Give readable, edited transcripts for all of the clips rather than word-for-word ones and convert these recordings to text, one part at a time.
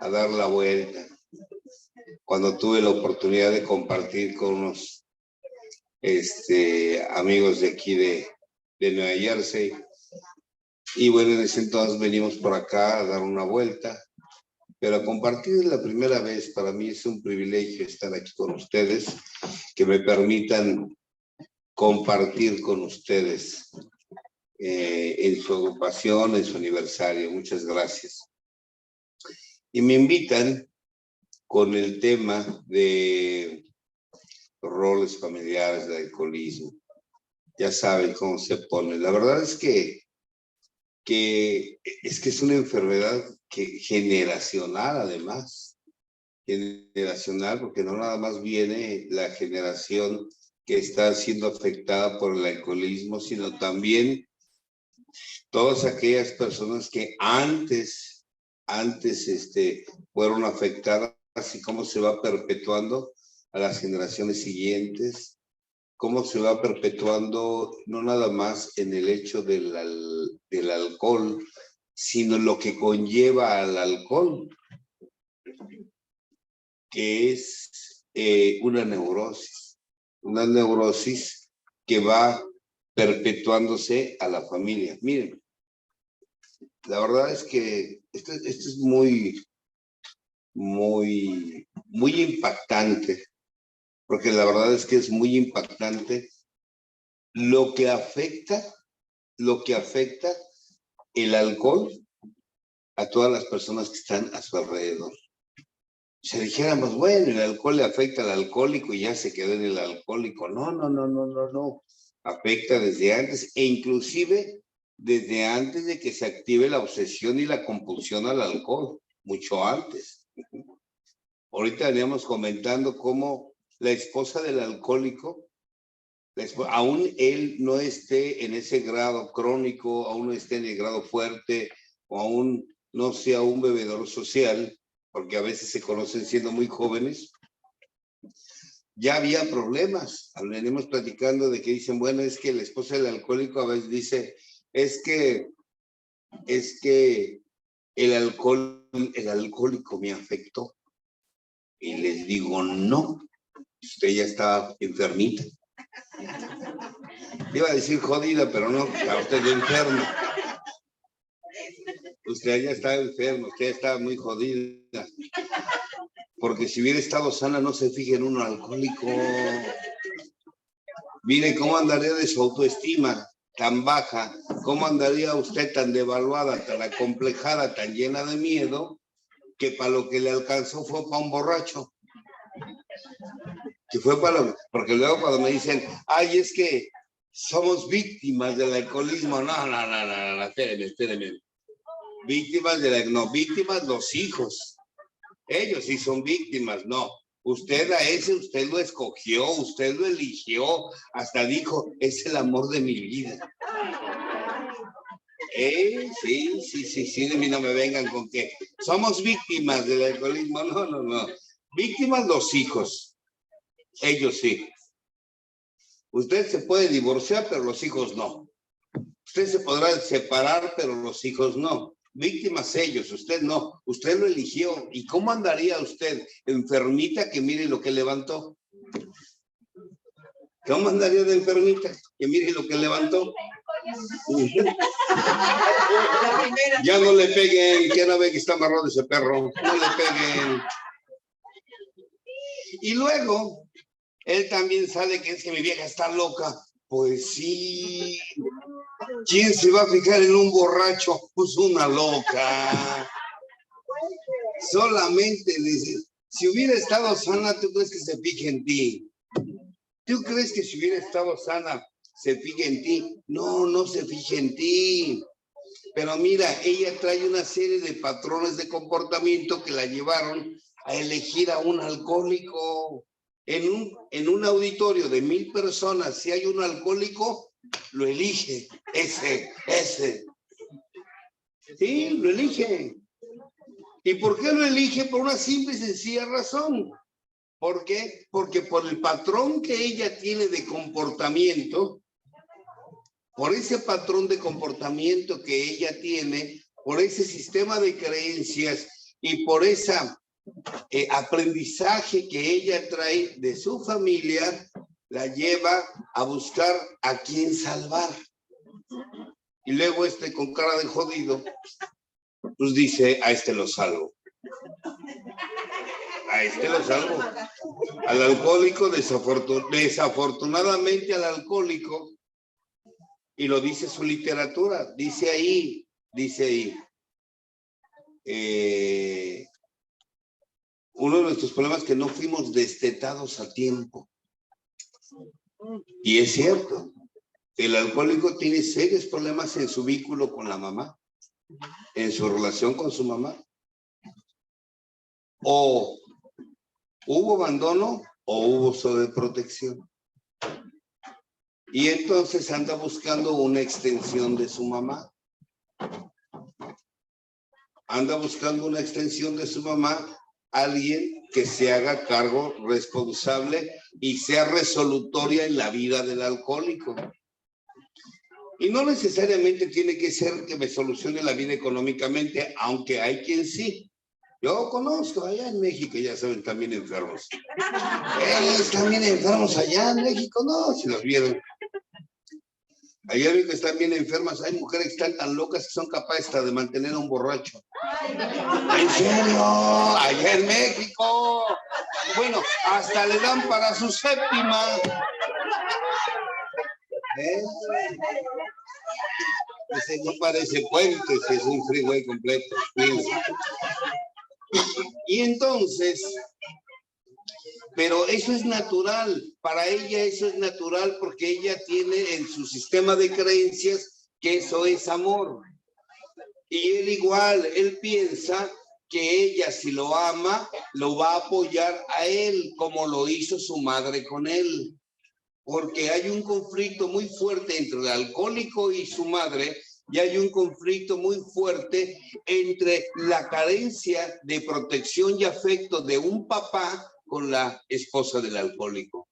a dar la vuelta. Cuando tuve la oportunidad de compartir con unos amigos de aquí de Nueva Jersey. Y bueno, en ese entonces venimos por acá a dar una vuelta. Pero a compartir la primera vez, para mí es un privilegio estar aquí con ustedes, que me permitan compartir con ustedes en su agrupación, en su aniversario. Muchas gracias. Y me invitan con el tema de roles familiares de alcoholismo. Ya saben cómo se pone. La verdad es que es una enfermedad generacional, además. Generacional, porque no nada más viene la generación que está siendo afectada por el alcoholismo, sino también todas aquellas personas que antes fueron afectadas, y cómo se va perpetuando a las generaciones siguientes, cómo se va perpetuando no nada más en el hecho del alcohol, sino lo que conlleva al alcohol, que es una neurosis que va perpetuándose a la familia. Miren, la verdad es que esto es muy impactante, porque la verdad es que es muy impactante lo que afecta el alcohol a todas las personas que están a su alrededor. Si dijéramos, bueno, el alcohol le afecta al alcohólico y ya se quedó en el alcohólico. No. Afecta desde antes, e inclusive desde antes de que se active la obsesión y la compulsión al alcohol, mucho antes. Ahorita veníamos comentando cómo la esposa del alcohólico, aún él no esté en ese grado crónico, aún no esté en el grado fuerte, o aún no sea un bebedor social, porque a veces se conocen siendo muy jóvenes, ya había problemas. Venimos platicando de que dicen, bueno, es que la esposa del alcohólico a veces dice, es que el alcohólico me afectó. Y les digo, no, usted ya estaba enfermita. Iba a decir jodida, pero no, está usted enfermo. Usted ya estaba enfermo, usted ya estaba muy jodida. Porque si hubiera estado sana, no se fije en un alcohólico. Mire cómo andaría de su autoestima tan baja, cómo andaría usted tan devaluada, tan acomplejada, tan llena de miedo, que para lo que le alcanzó fue para un borracho. Que fue porque luego cuando me dicen, ay, es que somos víctimas del alcoholismo. No, espérenme. Víctimas víctimas los hijos. Ellos sí son víctimas, no. Usted usted lo escogió, usted lo eligió, hasta dijo, es el amor de mi vida. Sí, de mí no me vengan con que somos víctimas del alcoholismo. No. Víctimas los hijos. Ellos sí. Usted se puede divorciar, pero los hijos no. Usted se podrá separar, pero los hijos no. Víctimas ellos, usted no. Usted lo eligió. ¿Y cómo andaría usted enfermita que mire lo que levantó? ¿Cómo andaría de enfermita que mire lo que levantó? Ya no le peguen, que no ve que está amarrado ese perro. No le peguen. Y luego, él también sabe que es que mi vieja está loca. Pues sí. ¿Quién se va a fijar en un borracho? Pues una loca. Solamente dices, si hubiera estado sana, ¿tú crees que se fije en ti? ¿Tú crees que si hubiera estado sana, se fije en ti? No se fije en ti. Pero mira, ella trae una serie de patrones de comportamiento que la llevaron a elegir a un alcohólico. En un auditorio de 1,000 personas, si hay un alcohólico, lo elige. Ese. Sí, lo elige. ¿Y por qué lo elige? Por una simple y sencilla razón. ¿Por qué? Porque por el patrón que ella tiene de comportamiento, por ese patrón de comportamiento que ella tiene, por ese sistema de creencias y por ese aprendizaje que ella trae de su familia, la lleva a buscar a quién salvar. Y luego con cara de jodido, pues dice, a este lo salvo. A este lo salvo. Al alcohólico, desafortunadamente al alcohólico, y lo dice su literatura, dice ahí, uno de nuestros problemas es que no fuimos destetados a tiempo. Y es cierto, el alcohólico tiene serios problemas en su vínculo con la mamá, en su relación con su mamá. O hubo abandono o hubo sobreprotección. Y entonces anda buscando una extensión de su mamá. Anda buscando una extensión de su mamá, alguien que se haga cargo responsable y sea resolutoria en la vida del alcohólico. Y no necesariamente tiene que ser que me solucione la vida económicamente, aunque hay quien sí. Yo conozco allá en México, ya saben, también enfermos. Ellos también enfermos allá en México, no, si los vieron. Allá en México están bien enfermas, hay mujeres que están tan locas que son capaces hasta de mantener a un borracho. ¿En serio? Allá en México. Bueno, hasta le dan para su séptima. Ese no parece puente, es un freeway completo. Y entonces, pero eso es natural, para ella eso es natural porque ella tiene en su sistema de creencias que eso es amor. Y él igual, él piensa que ella si lo ama, lo va a apoyar a él como lo hizo su madre con él. Porque hay un conflicto muy fuerte entre el alcohólico y su madre, y hay un conflicto muy fuerte entre la carencia de protección y afecto de un papá con la esposa del alcohólico.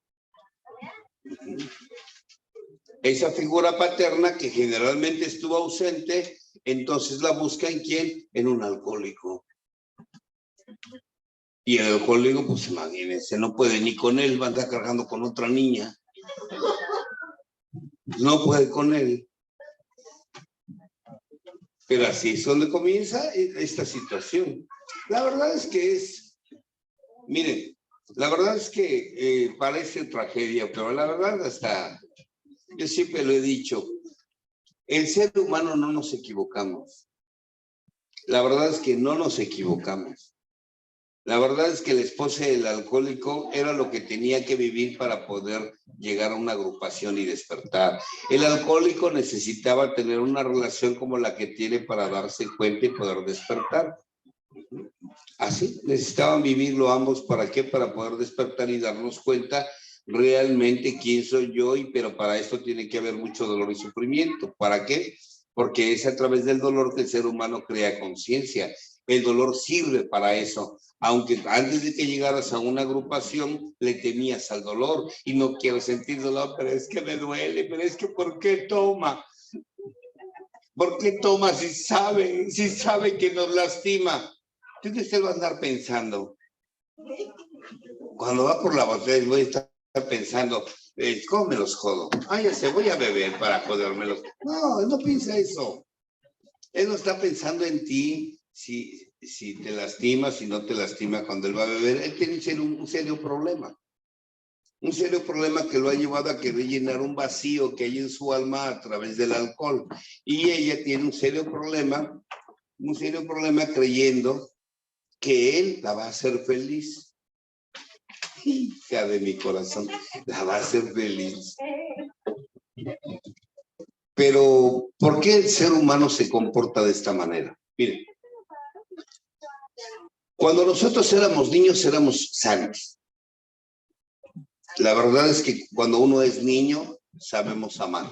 Esa figura paterna que generalmente estuvo ausente, entonces la busca ¿en quién? En un alcohólico. Y el alcohólico, pues imagínense, no puede ni con él, va a andar cargando con otra niña. No puede con él. Pero así es donde comienza esta situación. La verdad es que miren, la verdad es que parece tragedia, pero la verdad yo siempre lo he dicho, el ser humano no nos equivocamos. La verdad es que no nos equivocamos. La verdad es que la esposa del alcohólico era lo que tenía que vivir para poder llegar a una agrupación y despertar. El alcohólico necesitaba tener una relación como la que tiene para darse cuenta y poder despertar. Así, necesitaban vivirlo ambos. ¿Para qué? Para poder despertar y darnos cuenta realmente quién soy yo, pero para esto tiene que haber mucho dolor y sufrimiento. ¿Para qué? Porque es a través del dolor que el ser humano crea conciencia. El dolor sirve para eso. Aunque antes de que llegaras a una agrupación, le temías al dolor y no quiero sentir dolor, pero es que me duele, pero es que ¿por qué toma? ¿Por qué toma si sabe que nos lastima? ¿Qué usted va a andar pensando? Cuando va por la botella, voy a estar pensando, ¿cómo me los jodo? Ya sé, voy a beber para jodérmelos. No, no piensa eso. Él no está pensando en ti, si te lastima, si no te lastima cuando él va a beber. Él tiene un serio problema. Un serio problema que lo ha llevado a querer llenar un vacío que hay en su alma a través del alcohol. Y ella tiene un serio problema creyendo que él la va a hacer feliz. Hija de mi corazón, la va a hacer feliz. Pero, ¿por qué el ser humano se comporta de esta manera? Miren, cuando nosotros éramos niños, éramos sanos. La verdad es que cuando uno es niño, sabemos amar.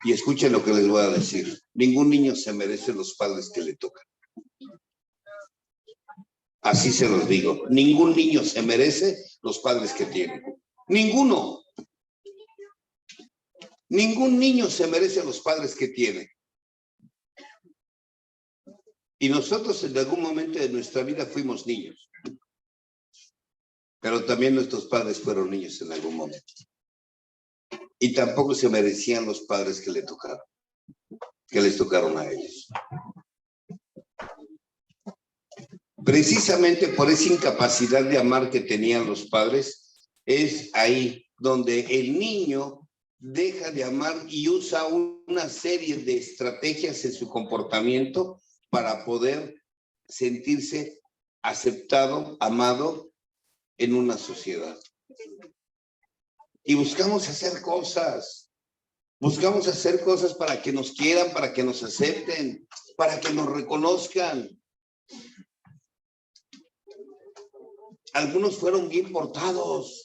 Y escuchen lo que les voy a decir. Ningún niño se merece los padres que le tocan. Así se los digo. Ningún niño se merece los padres que tiene. Ninguno. Ningún niño se merece los padres que tiene. Y nosotros en algún momento de nuestra vida fuimos niños. Pero también nuestros padres fueron niños en algún momento. Y tampoco se merecían los padres que les tocaron a ellos. Precisamente por esa incapacidad de amar que tenían los padres, es ahí donde el niño deja de amar y usa una serie de estrategias en su comportamiento para poder sentirse aceptado, amado en una sociedad. Y buscamos hacer cosas para que nos quieran, para que nos acepten, para que nos reconozcan. Algunos fueron bien portados.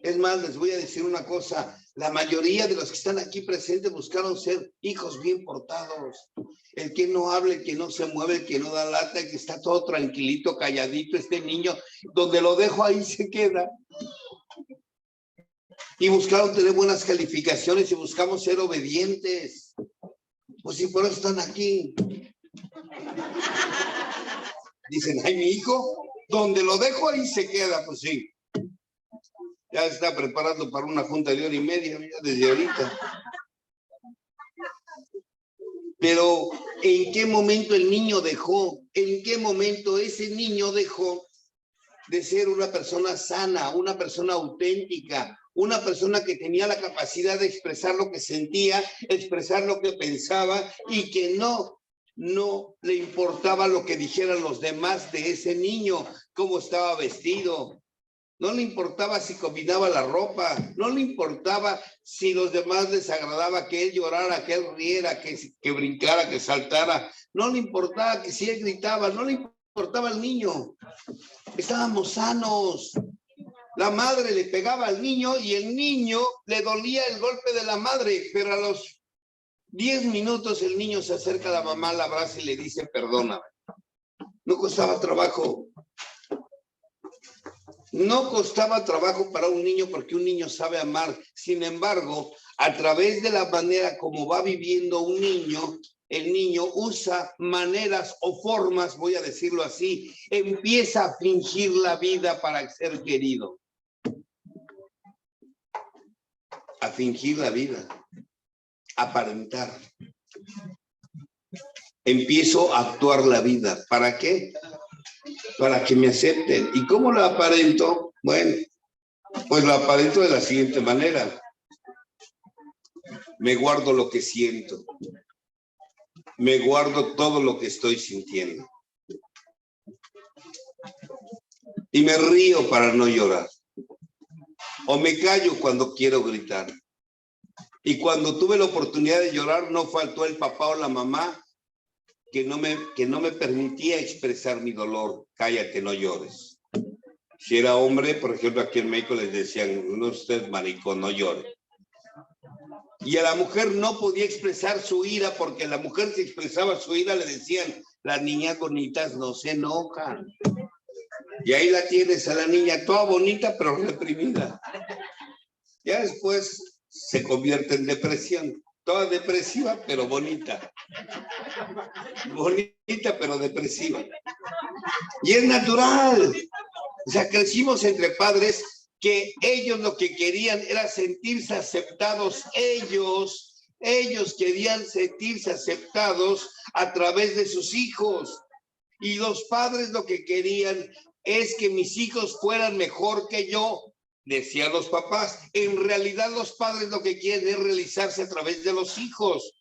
Es más, les voy a decir una cosa. La mayoría de los que están aquí presentes buscaron ser hijos bien portados. El que no habla, el que no se mueve, el que no da lata, el que está todo tranquilito, calladito, este niño, donde lo dejo ahí se queda. Y buscaron tener buenas calificaciones y buscamos ser obedientes. Pues si por eso están aquí. Dicen, ay, mi hijo, donde lo dejo ahí se queda, pues sí. Ya está preparando para una junta de 1:30, mira, desde ahorita. Pero, ¿en qué momento el niño dejó? ¿En qué momento ese niño dejó de ser una persona sana, una persona auténtica, una persona que tenía la capacidad de expresar lo que sentía, expresar lo que pensaba y que no le importaba lo que dijeran los demás de ese niño, cómo estaba vestido? No le importaba si combinaba la ropa, no le importaba si los demás les agradaba que él llorara, que él riera, que brincara, que saltara. No le importaba que si él gritaba, no le importaba al niño. Estábamos sanos. La madre le pegaba al niño y el niño le dolía el golpe de la madre, pero a los 10 minutos el niño se acerca a la mamá, la abraza y le dice, perdóname. No costaba trabajo. No costaba trabajo para un niño porque un niño sabe amar. Sin embargo, a través de la manera como va viviendo un niño, el niño usa maneras o formas, voy a decirlo así, empieza a fingir la vida para ser querido. A fingir la vida, aparentar. Empiezo a actuar la vida. ¿Para qué? Para que me acepten. ¿Y cómo lo aparento? Bueno, pues lo aparento de la siguiente manera. Me guardo lo que siento. Me guardo todo lo que estoy sintiendo. Y me río para no llorar. O me callo cuando quiero gritar. Y cuando tuve la oportunidad de llorar, no faltó el papá o la mamá que no me permitía expresar mi dolor. Cállate, no llores. Si era hombre, por ejemplo, aquí en México les decían, no, usted maricón, no llore. Y a la mujer no podía expresar su ira, porque la mujer si expresaba su ira le decían, las niñas bonitas no se enojan. Y ahí la tienes a la niña toda bonita, pero reprimida. Ya después se convierte en depresión. Toda depresiva, pero bonita. Bonita, pero depresiva. Y es natural. O sea, crecimos entre padres que ellos lo que querían era sentirse aceptados. Ellos querían sentirse aceptados a través de sus hijos. Y los padres lo que querían es que mis hijos fueran mejor que yo, decían los papás. En realidad los padres lo que quieren es realizarse a través de los hijos.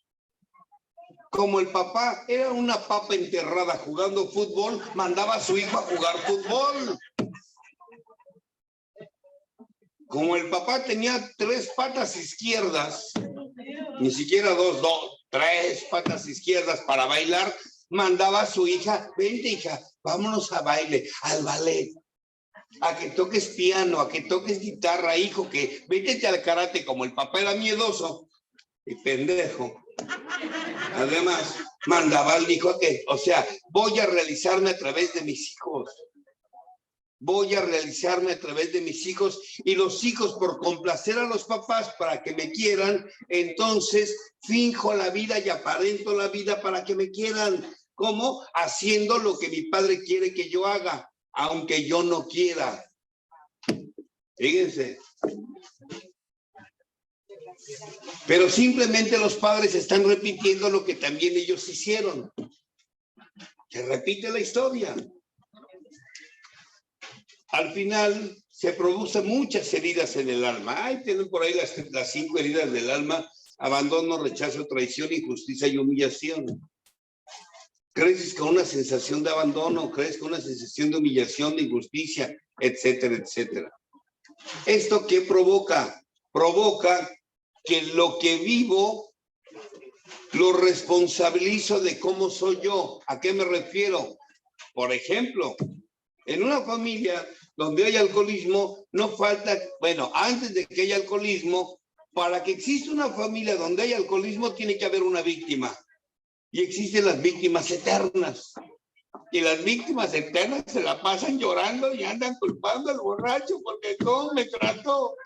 Como el papá era una papa enterrada jugando fútbol, mandaba a su hijo a jugar fútbol. Como el papá tenía 3 patas izquierdas, ni siquiera 2, 3 patas izquierdas para bailar, mandaba a su hija, vente hija, vámonos a baile, al ballet, a que toques piano, a que toques guitarra, hijo, que vétete al karate. Como el papá era miedoso y pendejo, además mandaba al hijo a que, o sea, voy a realizarme a través de mis hijos. Voy a realizarme a través de mis hijos, y los hijos, por complacer a los papás para que me quieran, entonces finjo la vida y aparento la vida para que me quieran. ¿Cómo? Haciendo lo que mi padre quiere que yo haga, aunque yo no quiera. Fíjense. Pero simplemente los padres están repitiendo lo que también ellos hicieron. Se repite la historia. Al final se producen muchas heridas en el alma. Ay, tienen por ahí las 5 heridas del alma: abandono, rechazo, traición, injusticia y humillación. Creces con una sensación de abandono, creces con una sensación de humillación, de injusticia, etcétera, etcétera. ¿Esto qué provoca? Provoca que lo que vivo lo responsabilizo de cómo soy yo. ¿A qué me refiero? Por ejemplo, en una familia donde hay alcoholismo, no falta, bueno, antes de que haya alcoholismo, para que exista una familia donde hay alcoholismo, tiene que haber una víctima. Y existen las víctimas eternas. Y las víctimas eternas se la pasan llorando y andan culpando al borracho porque cómo me trató.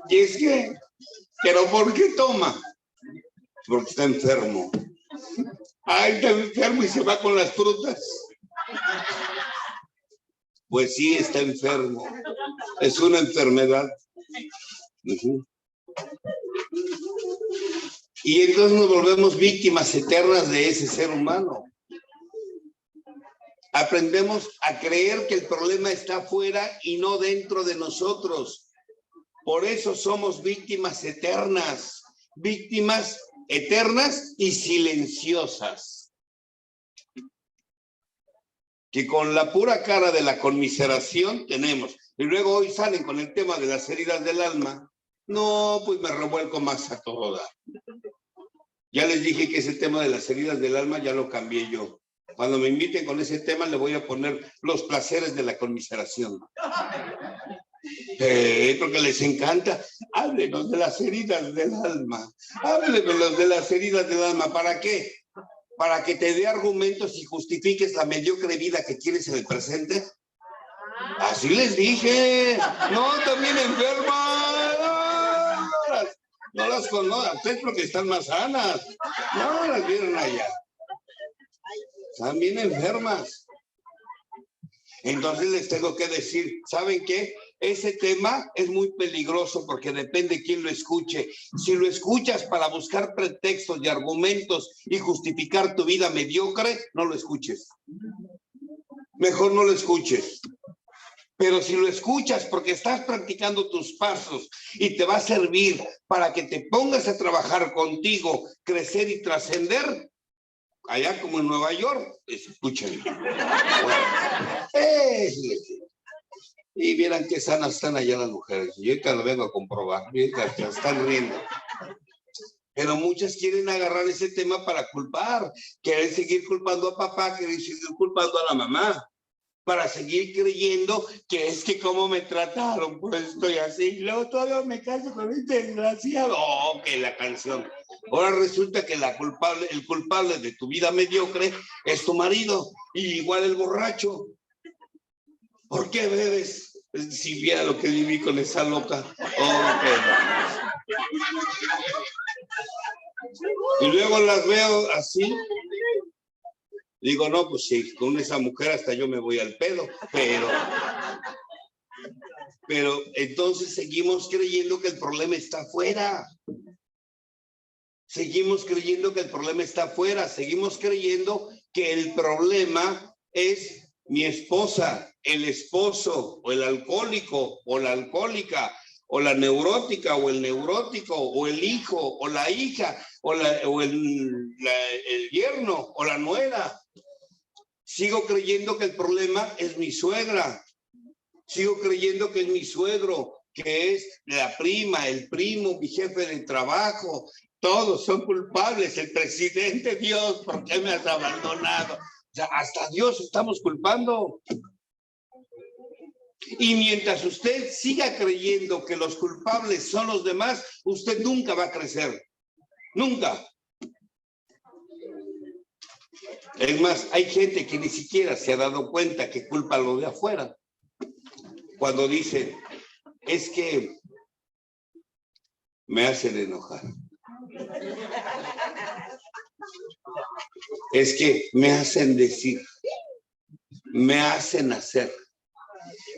Y es que, ¿pero por qué toma? Porque está enfermo. Ay, está enfermo y se va con las frutas. Pues sí, está enfermo. Es una enfermedad. Y entonces nos volvemos víctimas eternas de ese ser humano. Aprendemos a creer que el problema está afuera y no dentro de nosotros. Por eso somos víctimas eternas y silenciosas. Que con la pura cara de la conmiseración tenemos. Y luego hoy salen con el tema de las heridas del alma. No, pues me revuelco más a todo dar. Ya les dije que ese tema de las heridas del alma ya lo cambié yo. Cuando me inviten con ese tema le voy a poner los placeres de la conmiseración. Porque les encanta. Háblenos de las heridas del alma. Háblenos de las heridas del alma. ¿Para qué? Para que te dé argumentos y justifiques la mediocre vida que tienes en el presente. Así les dije. No, también enfermas. No las conozco. Ustedes porque están más sanas. No las vieron allá. Están bien enfermas. Entonces les tengo que decir, ¿saben qué? Ese tema es muy peligroso porque depende de quién lo escuche. Si lo escuchas para buscar pretextos y argumentos y justificar tu vida mediocre, no lo escuches. Mejor no lo escuches. Pero si lo escuchas porque estás practicando tus pasos y te va a servir para que te pongas a trabajar contigo, crecer y trascender, allá como en Nueva York, escuchen. Y vieran qué sanas están allá las mujeres. Yo ahorita lo vengo a comprobar. Miren que están riendo. Pero muchas quieren agarrar ese tema para culpar. Quieren seguir culpando a papá, quieren seguir culpando a la mamá. Para seguir creyendo que es que cómo me trataron, pues estoy así. Y luego todavía me caso con este desgraciado. Oh, que la canción. Ahora resulta que el culpable de tu vida mediocre es tu marido. Y igual el borracho. ¿Por qué bebes? Si viera lo que viví con esa loca. Oh, y luego las veo así. Digo, no, pues sí, con esa mujer hasta yo me voy al pedo. Pero entonces seguimos creyendo que el problema está afuera. Seguimos creyendo que el problema está afuera. Seguimos creyendo que el problema es mi esposa, el esposo, o el alcohólico, o la alcohólica, o la neurótica, o el neurótico, o el hijo, o la hija, o el yerno, o la nuera. Sigo creyendo que el problema es mi suegra. Sigo creyendo que es mi suegro, que es la prima, el primo, mi jefe de trabajo. Todos son culpables. El presidente, Dios, ¿por qué me has abandonado? O sea, hasta Dios estamos culpando. Y mientras usted siga creyendo que los culpables son los demás, usted nunca va a crecer. Nunca. Es más, hay gente que ni siquiera se ha dado cuenta que culpa a lo de afuera. Cuando dice, es que me hacen enojar. Es que me hacen decir, me hacen hacer.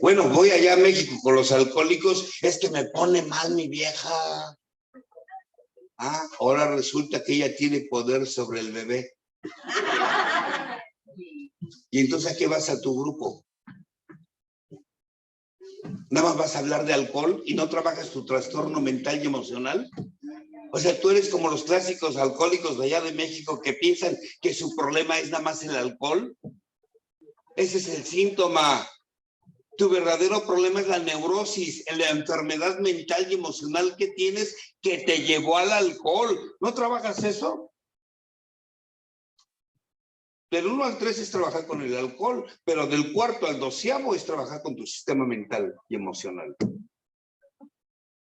Bueno, voy allá a México con los alcohólicos, es que me pone mal mi vieja. Ah, ahora resulta que ella tiene poder sobre el bebé. Y entonces, ¿a qué vas a tu grupo? ¿Nada más vas a hablar de alcohol y no trabajas tu trastorno mental y emocional? O sea, tú eres como los clásicos alcohólicos de allá de México que piensan que su problema es nada más el alcohol. Ese es el síntoma. Tu verdadero problema es la neurosis, la enfermedad mental y emocional que tienes que te llevó al alcohol. ¿No trabajas eso? Del 1 al 3 es trabajar con el alcohol, pero del 4 al 12 es trabajar con tu sistema mental y emocional.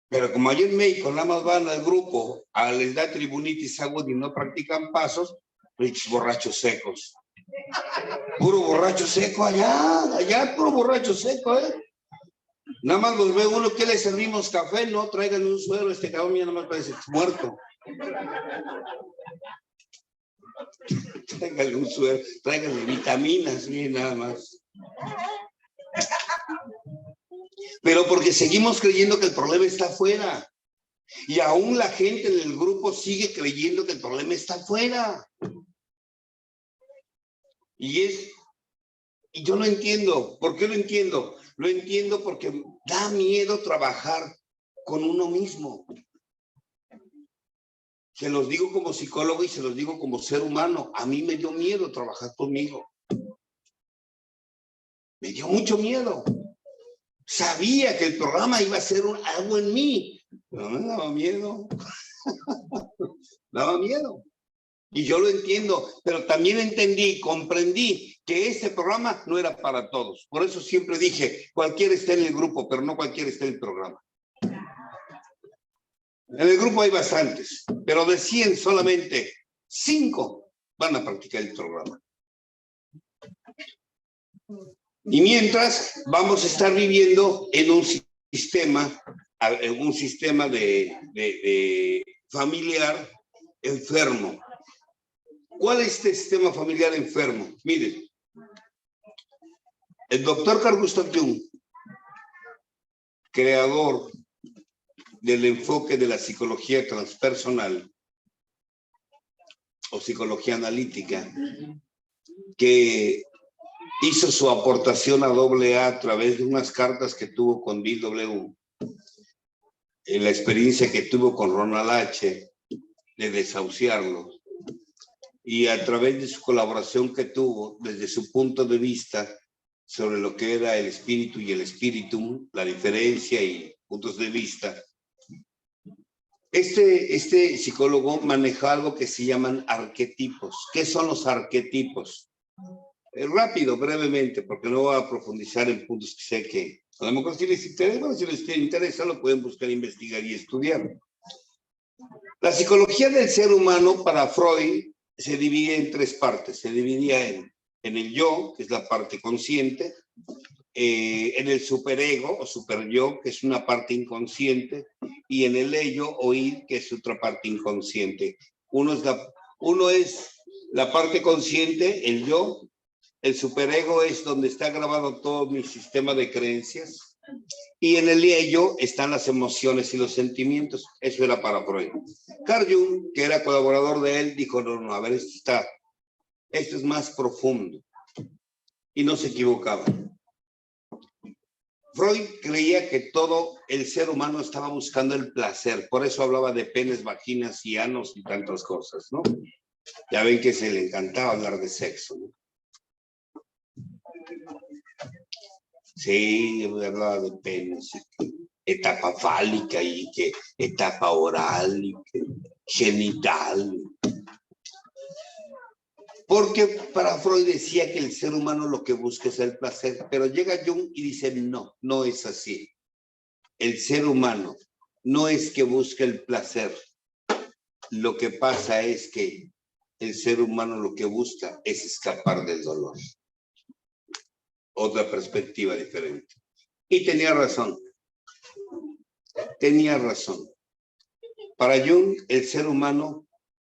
Pero como allá en México nada más van al grupo, les da tribunitis aguda y no practican pasos, pues borrachos secos. Puro borracho seco allá puro borracho seco, Nada más los ve uno, ¿qué le servimos? Café, no, traigan un suero, este cabrón ya nada más parece muerto. Tráiganle un suero, tráiganle vitaminas, bien, nada más. Pero porque seguimos creyendo que el problema está afuera. Y aún la gente en el grupo sigue creyendo que el problema está afuera. Y yo lo entiendo. ¿Por qué lo entiendo? Lo entiendo porque da miedo trabajar con uno mismo. Se los digo como psicólogo y se los digo como ser humano. A mí me dio miedo trabajar conmigo. Me dio mucho miedo. Sabía que el programa iba a ser algo en mí, pero me daba miedo. Daba miedo. Y yo lo entiendo, pero también entendí, comprendí que ese programa no era para todos. Por eso siempre dije, cualquiera está en el grupo, pero no cualquiera está en el programa. En el grupo hay bastantes, pero de 100 solamente 5 van a practicar el programa. Y mientras vamos a estar viviendo en un sistema de familiar enfermo. ¿Cuál es este sistema familiar enfermo? Miren, el doctor Carl Gustav Jung, creador del enfoque de la psicología transpersonal o psicología analítica, que hizo su aportación a AA a través de unas cartas que tuvo con Bill W. En la experiencia que tuvo con Ronald H. de desahuciarlo, y a través de su colaboración que tuvo desde su punto de vista sobre lo que era el espíritu y el espíritum, la diferencia y puntos de vista. Este psicólogo maneja algo que se llaman arquetipos. ¿Qué son los arquetipos? Rápido, brevemente, porque no voy a profundizar en puntos que sé que a lo mejor si les interesa, bueno, si les interesa lo pueden buscar, investigar y estudiar. La psicología del ser humano para Freud se divide en 3 partes. Se dividía en el yo, que es la parte consciente, en el superego o superyo, que es una parte inconsciente, y en el ello o id, que es otra parte inconsciente. Uno es la parte consciente, el yo. El superego es donde está grabado todo mi sistema de creencias. Y en el ello están las emociones y los sentimientos. Eso era para Freud. Carl Jung, que era colaborador de él, dijo, no, a ver, esto es más profundo. Y no se equivocaba. Freud creía que todo el ser humano estaba buscando el placer. Por eso hablaba de penes, vaginas y anos y tantas cosas, ¿no? Ya ven que se le encantaba hablar de sexo, ¿no? Sí, hablaba de penes, etapa fálica y que etapa oral y que genital. Porque para Freud decía que el ser humano lo que busca es el placer, pero llega Jung y dice, no, no es así. El ser humano no es que busque el placer. Lo que pasa es que el ser humano lo que busca es escapar del dolor. Otra perspectiva diferente. Y tenía razón. Tenía razón. Para Jung, el ser humano,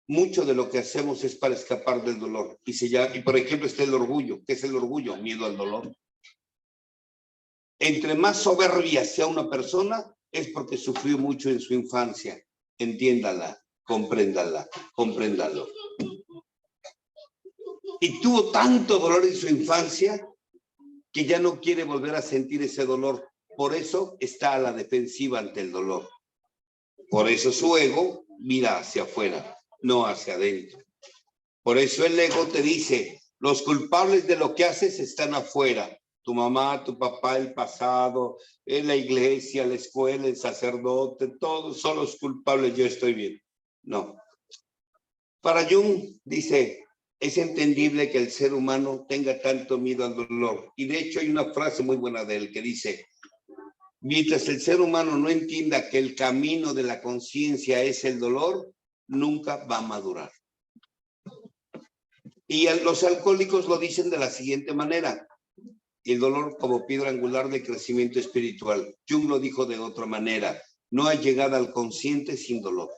mucho de lo que hacemos es para escapar del dolor. Y por ejemplo, está el orgullo. ¿Qué es el orgullo? Miedo al dolor. Entre más soberbia sea una persona, es porque sufrió mucho en su infancia. Entiéndala, compréndala, compréndalo. Y tuvo tanto dolor en su infancia que ya no quiere volver a sentir ese dolor. Por eso está a la defensiva ante el dolor. Por eso su ego mira hacia afuera, no hacia adentro. Por eso el ego te dice, los culpables de lo que haces están afuera. Tu mamá, tu papá, el pasado, en la iglesia, la escuela, el sacerdote, todos son los culpables, yo estoy bien. No. Para Jung, dice, es entendible que el ser humano tenga tanto miedo al dolor. Y de hecho hay una frase muy buena de él que dice, mientras el ser humano no entienda que el camino de la conciencia es el dolor, nunca va a madurar. Y los alcohólicos lo dicen de la siguiente manera, el dolor como piedra angular de crecimiento espiritual. Jung lo dijo de otra manera, no hay llegada al consciente sin dolor.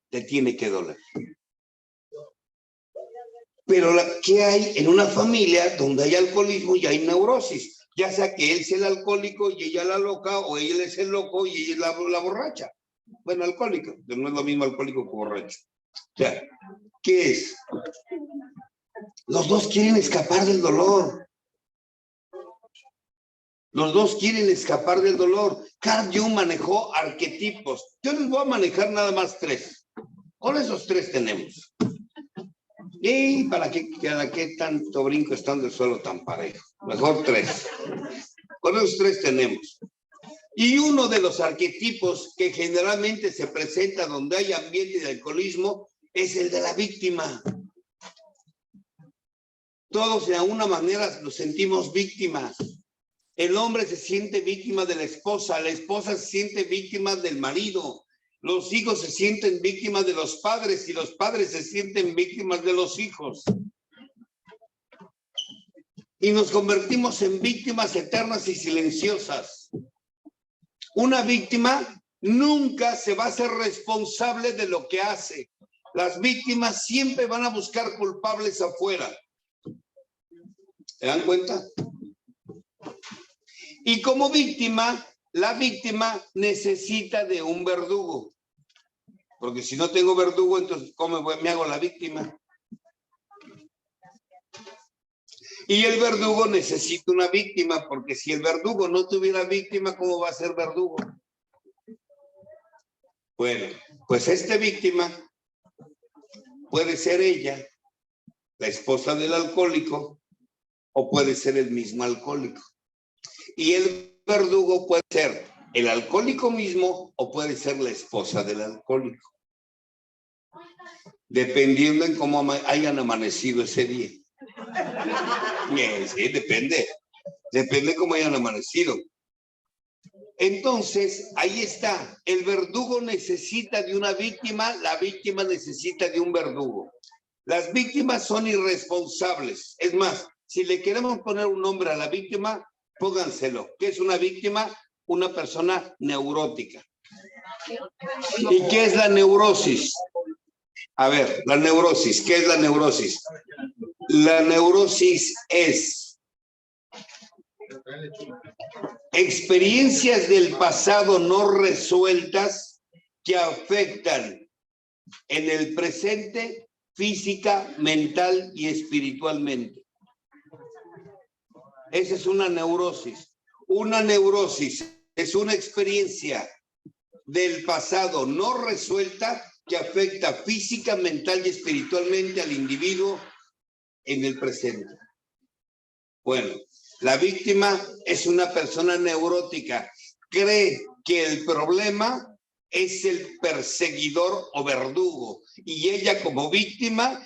Te tiene que doler. Pero ¿qué hay en una familia donde hay alcoholismo y hay neurosis? Ya sea que él sea el alcohólico y ella la loca, o él es el loco y ella es la borracha. Bueno, alcohólico, pero no es lo mismo alcohólico que borracho. O sea, ¿qué es? Los dos quieren escapar del dolor. Los dos quieren escapar del dolor. Carl Jung manejó arquetipos. Yo les voy a manejar nada más 3. Con esos 3 tenemos. ¿Y para qué tanto brinco estando el suelo tan parejo? Mejor 3. Con esos 3 tenemos. Y uno de los arquetipos que generalmente se presenta donde hay ambiente de alcoholismo es el de la víctima. Todos de alguna manera nos sentimos víctimas. El hombre se siente víctima de la esposa se siente víctima del marido, los hijos se sienten víctimas de los padres y los padres se sienten víctimas de los hijos. Y nos convertimos en víctimas eternas y silenciosas. Una víctima nunca se va a hacer responsable de lo que hace. Las víctimas siempre van a buscar culpables afuera. ¿Se dan cuenta? Y como víctima, la víctima necesita de un verdugo. Porque si no tengo verdugo, entonces ¿cómo me hago la víctima? Y el verdugo necesita una víctima, porque si el verdugo no tuviera víctima, ¿cómo va a ser verdugo? Bueno, pues esta víctima puede ser ella, la esposa del alcohólico, o puede ser el mismo alcohólico. Y el verdugo puede ser el alcohólico mismo o puede ser la esposa del alcohólico. Dependiendo en cómo hayan amanecido ese día. Sí, depende. Depende cómo hayan amanecido. Entonces, ahí está. El verdugo necesita de una víctima, la víctima necesita de un verdugo. Las víctimas son irresponsables. Es más, si le queremos poner un nombre a la víctima, pónganselo. ¿Qué es una víctima? Una persona neurótica. ¿Y qué es la neurosis? A ver, la neurosis. ¿Qué es la neurosis? La neurosis es experiencias del pasado no resueltas que afectan en el presente física, mental y espiritualmente. Esa es una neurosis. Una neurosis es una experiencia del pasado no resuelta que afecta física, mental y espiritualmente al individuo en el presente. Bueno, la víctima es una persona neurótica. Cree que el problema es el perseguidor o verdugo. Y ella como víctima,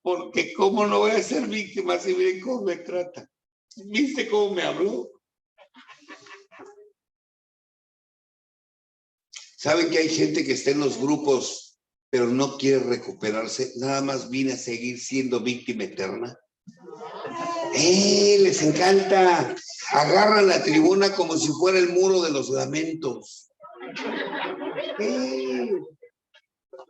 porque ¿cómo no voy a ser víctima si miren cómo me trata? ¿Viste cómo me habló? ¿Saben que hay gente que está en los grupos, pero no quiere recuperarse? Nada más viene a seguir siendo víctima eterna. Les encanta. Agarran la tribuna como si fuera el muro de los lamentos.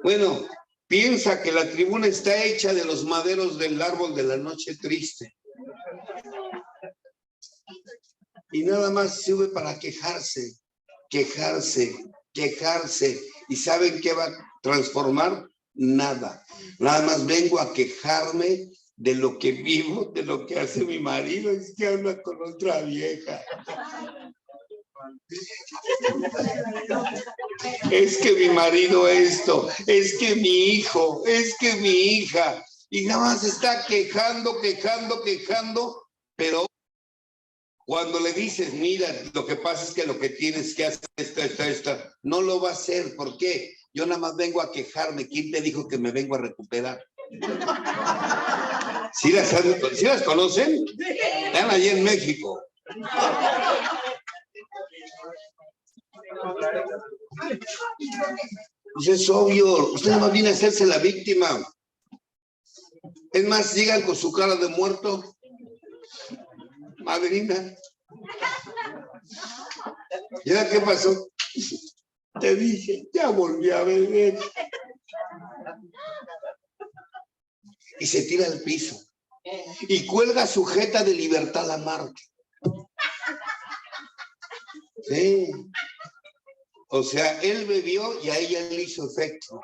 Bueno, piensa que la tribuna está hecha de los maderos del árbol de la noche triste. Y nada más sirve para quejarse, quejarse, quejarse. ¿Y saben qué va a transformar? Nada. Nada más vengo a quejarme de lo que vivo, de lo que hace mi marido. Es que habla con otra vieja. Es que mi marido esto, es que mi hijo, es que mi hija. Y nada más está quejando, quejando, quejando, pero cuando le dices, mira, lo que pasa es que lo que tienes que hacer esta, no lo va a hacer. ¿Por qué? Yo nada más vengo a quejarme. ¿Quién te dijo que me vengo a recuperar? ¿Sí las conocen? Están allí en México. Pues es obvio, usted nada más viene a hacerse la víctima. Es más, llegan con su cara de muerto. Madrina. ¿Ya qué pasó? Te dije, ya volví a beber. Y se tira al piso. Y cuelga sujeta de Libertad Lamarque. Sí. O sea, él bebió y a ella le hizo efecto.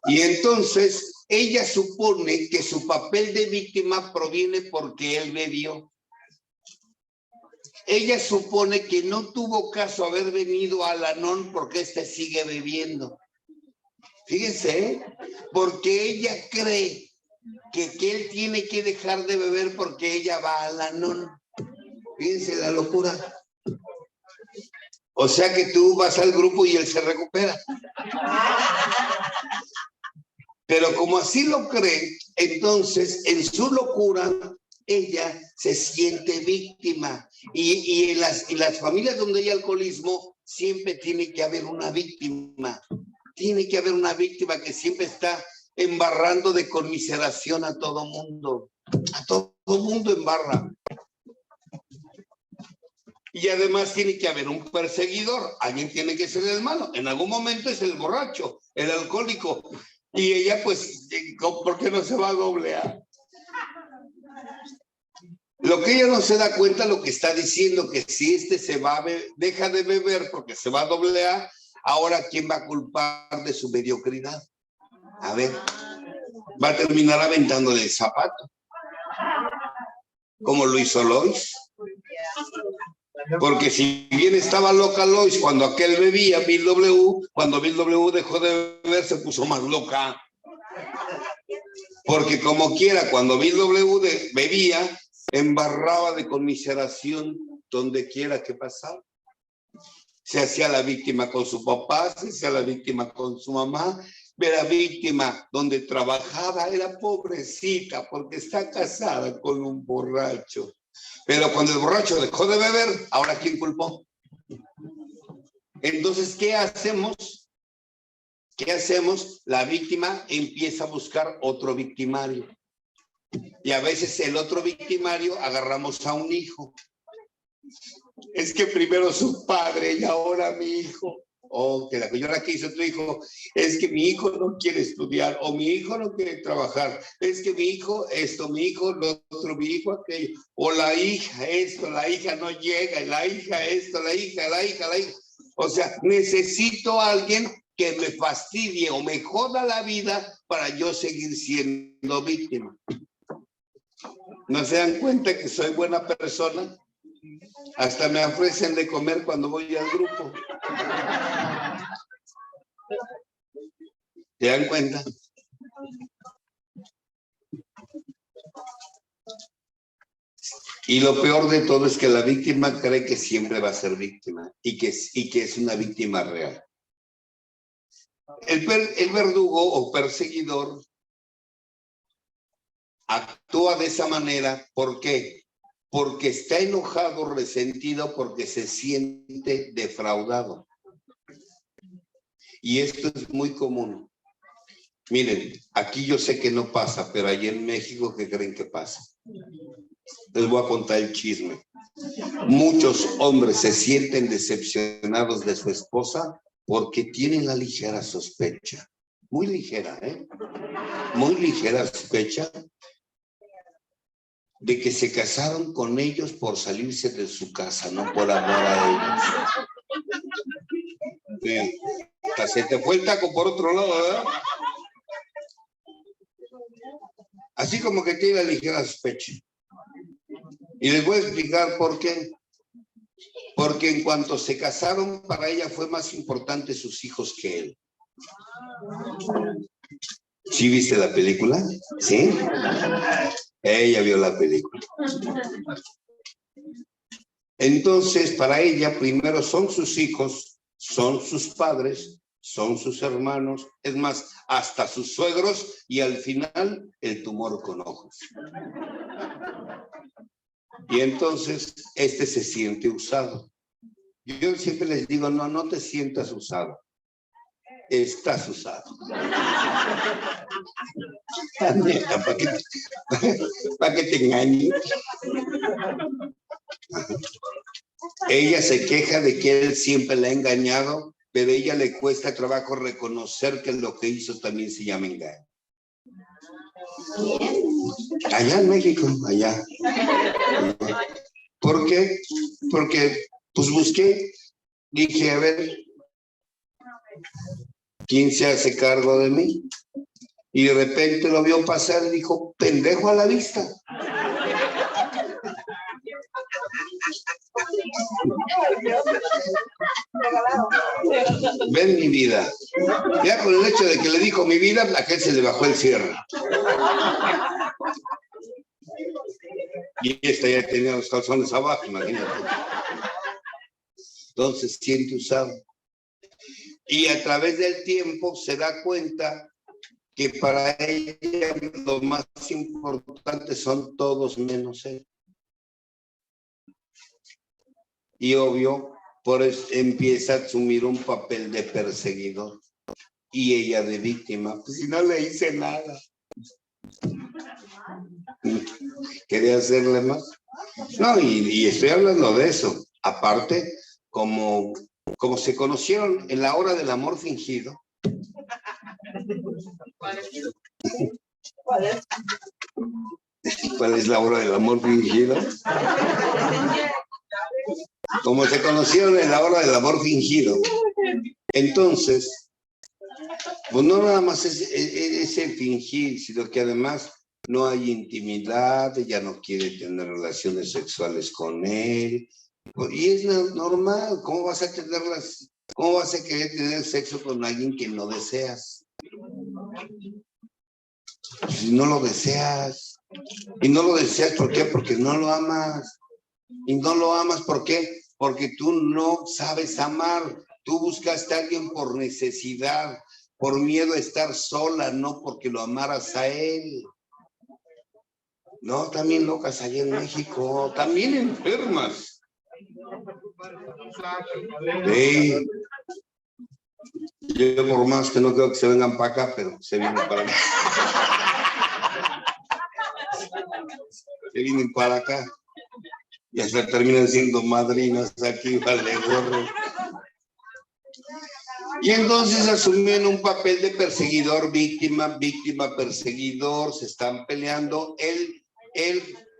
Y entonces ella supone que su papel de víctima proviene porque él bebió. Ella supone que no tuvo caso haber venido a Al-Anon porque éste sigue bebiendo. Fíjense, ¿eh? Porque ella cree que él tiene que dejar de beber porque ella va a Al-Anon. Fíjense la locura. O sea que tú vas al grupo y él se recupera. Pero como así lo cree, entonces en su locura ella se siente víctima. Y en las familias donde hay alcoholismo siempre tiene que haber una víctima. Tiene que haber una víctima que siempre está embarrando de conmiseración a todo mundo. A todo mundo embarra. Y además tiene que haber un perseguidor. Alguien tiene que ser el malo. En algún momento es el borracho, el alcohólico. Y ella, pues, ¿por qué no se va a doblear? Lo que ella no se da cuenta, lo que está diciendo, que si se va a deja de beber porque se va a doblear, ahora ¿quién va a culpar de su mediocridad? A ver, va a terminar aventándole el zapato. Como lo hizo Lois. Porque si bien estaba loca Lois cuando aquel bebía, Bill W, cuando Bill W dejó de beber se puso más loca. Porque como quiera, cuando Bill W bebía, embarraba de conmiseración donde quiera que pasaba. Se hacía la víctima con su papá, se hacía la víctima con su mamá, era víctima donde trabajaba, era pobrecita porque está casada con un borracho. Pero cuando el borracho dejó de beber, ¿ahora quién culpó? Entonces, ¿qué hacemos? ¿Qué hacemos? La víctima empieza a buscar otro victimario. Y a veces el otro victimario agarramos a un hijo. Es que primero su padre y ahora mi hijo. O que la señora que hizo tu hijo, es que mi hijo no quiere estudiar, o mi hijo no quiere trabajar, es que mi hijo esto, mi hijo lo otro, mi hijo aquello, o la hija esto, la hija no llega, la hija esto, la hija. O sea, necesito a alguien que me fastidie o me joda la vida para yo seguir siendo víctima. ¿No se dan cuenta que soy buena persona? Hasta me ofrecen de comer cuando voy al grupo. ¿Se dan cuenta? Y lo peor de todo es que la víctima cree que siempre va a ser víctima y que es una víctima real. El verdugo o perseguidor actúa de esa manera. ¿Por qué? Porque está enojado, resentido, porque se siente defraudado. Y esto es muy común. Miren, aquí yo sé que no pasa, pero allá en México, ¿qué creen que pasa? Les voy a contar el chisme. Muchos hombres se sienten decepcionados de su esposa porque tienen la ligera sospecha, muy ligera, muy ligera sospecha de que se casaron con ellos por salirse de su casa, no por amor a ellos. Bien. Se te fue el taco por otro lado, ¿verdad? Así como que tiene la ligera sospecha. Y les voy a explicar por qué. Porque en cuanto se casaron, para ella fue más importante sus hijos que él. ¿Sí viste la película? ¿Sí? Ella vio la película. Entonces, para ella, primero son sus hijos, son sus padres, son sus hermanos, es más, hasta sus suegros, y al final, el tumor con ojos. Y entonces, se siente usado. Yo siempre les digo, no te sientas usado. Estás usado. ¿Para qué te engañes? Ella se queja de que él siempre la ha engañado, pero a ella le cuesta trabajo reconocer que lo que hizo también se llama engaño. Allá en México, allá. ¿Por qué? Porque pues busqué, dije, a ver, ¿quién se hace cargo de mí? Y de repente lo vio pasar y dijo, pendejo a la vista. Ven mi vida. Ya con el hecho de que le dijo mi vida, la gente se le bajó el cierre. Y esta ya tenía los calzones abajo, imagínate. Entonces siente usado. Y a través del tiempo se da cuenta que para ella lo más importante son todos menos él. Y obvio, por eso empieza a asumir un papel de perseguidor y ella de víctima. Pues si no le hice nada. ¿Quería hacerle más? No, y estoy hablando de eso. Aparte, como se conocieron en la hora del amor fingido. ¿Cuál es la hora del amor fingido? Como se conocieron en la hora del amor fingido. Entonces, pues no nada más es el fingir, sino que además no hay intimidad, ella no quiere tener relaciones sexuales con él. Y es normal, ¿cómo vas a querer tener sexo con alguien que no deseas? Si no lo deseas. Y no lo deseas, ¿por qué? Porque no lo amas. Y no lo amas, ¿por qué? Porque tú no sabes amar. Tú buscaste a alguien por necesidad, por miedo a estar sola, no porque lo amaras a él. No, también locas allá en México, también enfermas. Sí. Yo por más que no creo que se vengan para acá, pero se vienen para acá. Se vienen para acá. Y hasta terminan siendo madrinas aquí, vale gorro. Y entonces asumen un papel de perseguidor, víctima, perseguidor, se están peleando. Él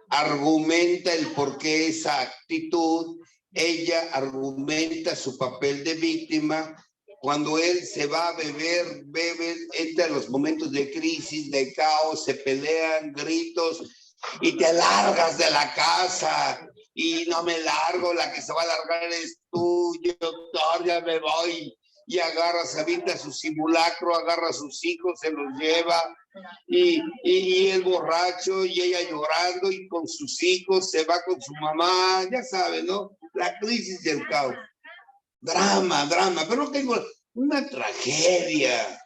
argumenta el por qué esa actitud, ella argumenta su papel de víctima. Cuando él se va a beber, entra en los momentos de crisis, de caos, se pelean, gritos, y te largas de la casa, y no me largo, la que se va a largar eres tú, yo, doctor, ya me voy. Y agarra, se avienta su simulacro, agarra a sus hijos, se los lleva, y el borracho, y ella llorando, y con sus hijos, se va con su mamá, ya saben, ¿no? La crisis y el caos. Drama, pero no tengo una tragedia.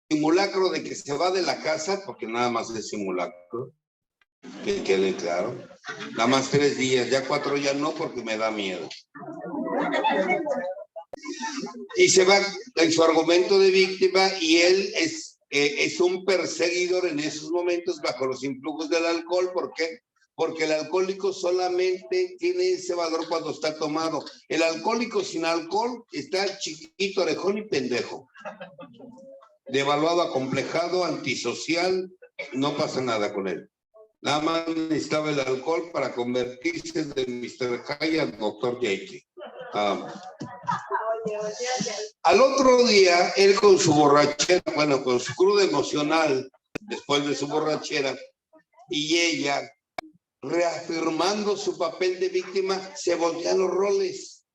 Simulacro de que se va de la casa, porque nada más es simulacro, que quede claro. Nada más 3 días, ya 4 ya no, porque me da miedo. Y se va en su argumento de víctima, y él es un perseguidor en esos momentos bajo los influjos del alcohol. ¿Por qué? porque el alcohólico solamente tiene ese valor cuando está tomado. El alcohólico sin alcohol está chiquito, orejón y pendejo. Devaluado, acomplejado, antisocial, no pasa nada con él. Nada más necesitaba el alcohol para convertirse de Mr. High al Dr. Jekyll. Al otro día, él con su borrachera, bueno, con su cruda emocional, después de su borrachera, y ella, reafirmando su papel de víctima, se voltean los roles.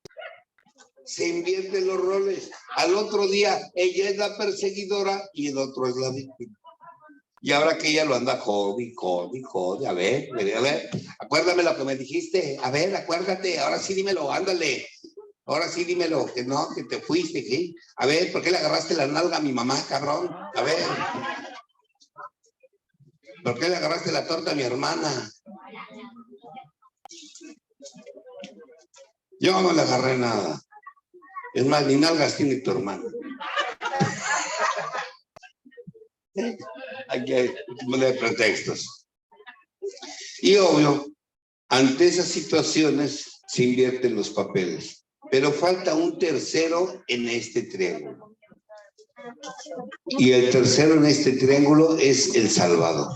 Se invierten los roles. Al otro día, ella es la perseguidora y el otro es la víctima. Y ahora que ella lo anda jode, a ver, acuérdame lo que me dijiste, a ver, acuérdate, ahora sí dímelo, ándale, ahora sí dímelo, que no, que te fuiste, ¿sí? A ver, ¿por qué le agarraste la nalga a mi mamá, cabrón? A ver, ¿por qué le agarraste la torta a mi hermana? Yo no le agarré nada, es más, ni nalgas tiene tu hermana. Aquí hay poner pretextos. Y obvio, ante esas situaciones se invierten los papeles. Pero falta un tercero en este triángulo. Y el tercero en este triángulo es el Salvador.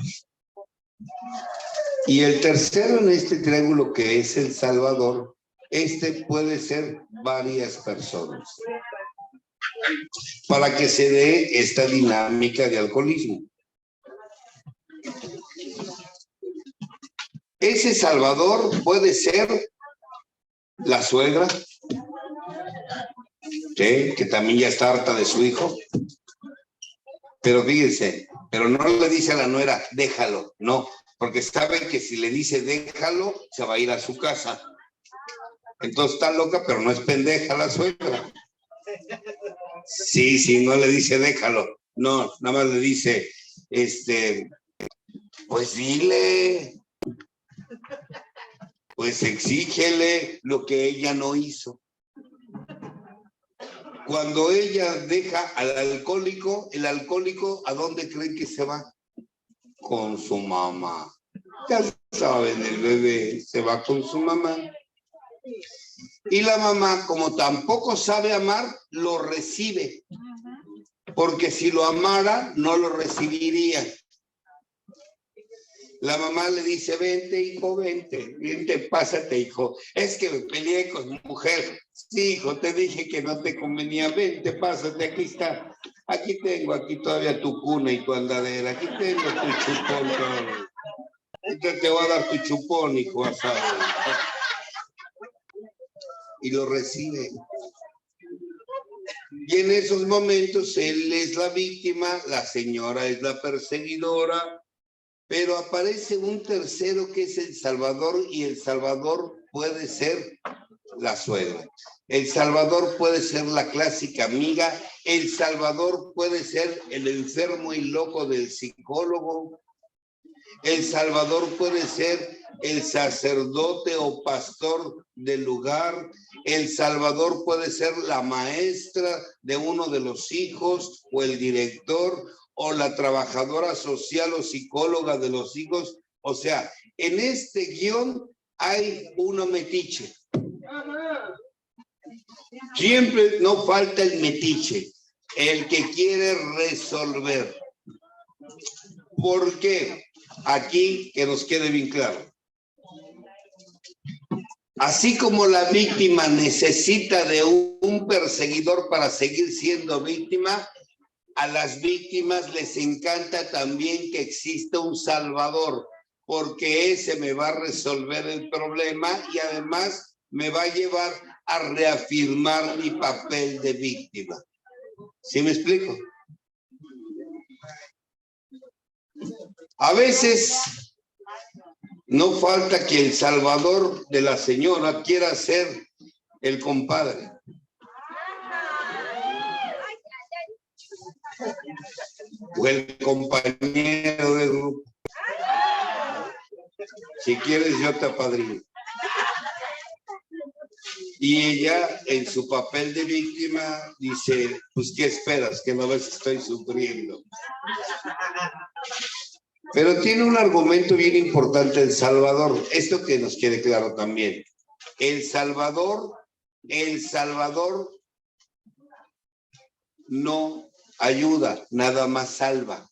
Y el tercero en este triángulo que es el Salvador, este puede ser varias personas. Para que se dé esta dinámica de alcoholismo. Ese Salvador puede ser la suegra, ¿sí? Que también ya está harta de su hijo. Pero fíjense, pero no le dice a la nuera, déjalo, no, porque sabe que si le dice déjalo, se va a ir a su casa. Entonces está loca, pero no es pendeja la suegra. Sí, no le dice déjalo, no, nada más le dice, pues dile, pues exígele lo que ella no hizo. Cuando ella deja al alcohólico, el alcohólico, ¿a dónde creen que se va? Con su mamá. Ya saben, el bebé se va con su mamá. Y la mamá, como tampoco sabe amar, lo recibe. Porque si lo amara, no lo recibiría. La mamá le dice, vente, hijo, vente, pásate, hijo. Es que me peleé con mi mujer. Sí, hijo, te dije que no te convenía. Vente, pásate, aquí está. Aquí tengo, aquí todavía tu cuna y tu andadera. Aquí tengo tu chupón. Te voy a dar tu chupón, hijo, asado. Y lo recibe. Y en esos momentos él es la víctima, la señora es la perseguidora, pero aparece un tercero que es el Salvador, y el Salvador puede ser la suegra. El Salvador puede ser la clásica amiga. El Salvador puede ser el enfermo y loco del psicólogo. El Salvador puede ser el sacerdote o pastor del lugar. El Salvador puede ser la maestra de uno de los hijos, o el director, o la trabajadora social o psicóloga de los hijos. O sea, en este guión hay uno metiche. Siempre no falta el metiche, el que quiere resolver. ¿Por qué? Aquí que nos quede bien claro. Así como la víctima necesita de un perseguidor para seguir siendo víctima, a las víctimas les encanta también que exista un salvador, porque ese me va a resolver el problema y además me va a llevar a reafirmar mi papel de víctima. ¿Sí me explico? A veces no falta que el salvador de la señora quiera ser el compadre. O el compañero de grupo. Si quieres, yo te apadrino. Y ella, en su papel de víctima, dice, pues, ¿qué esperas? Que no ves que estoy sufriendo. Pero tiene un argumento bien importante El Salvador. Esto que nos quede claro también. El Salvador no ayuda, nada más salva.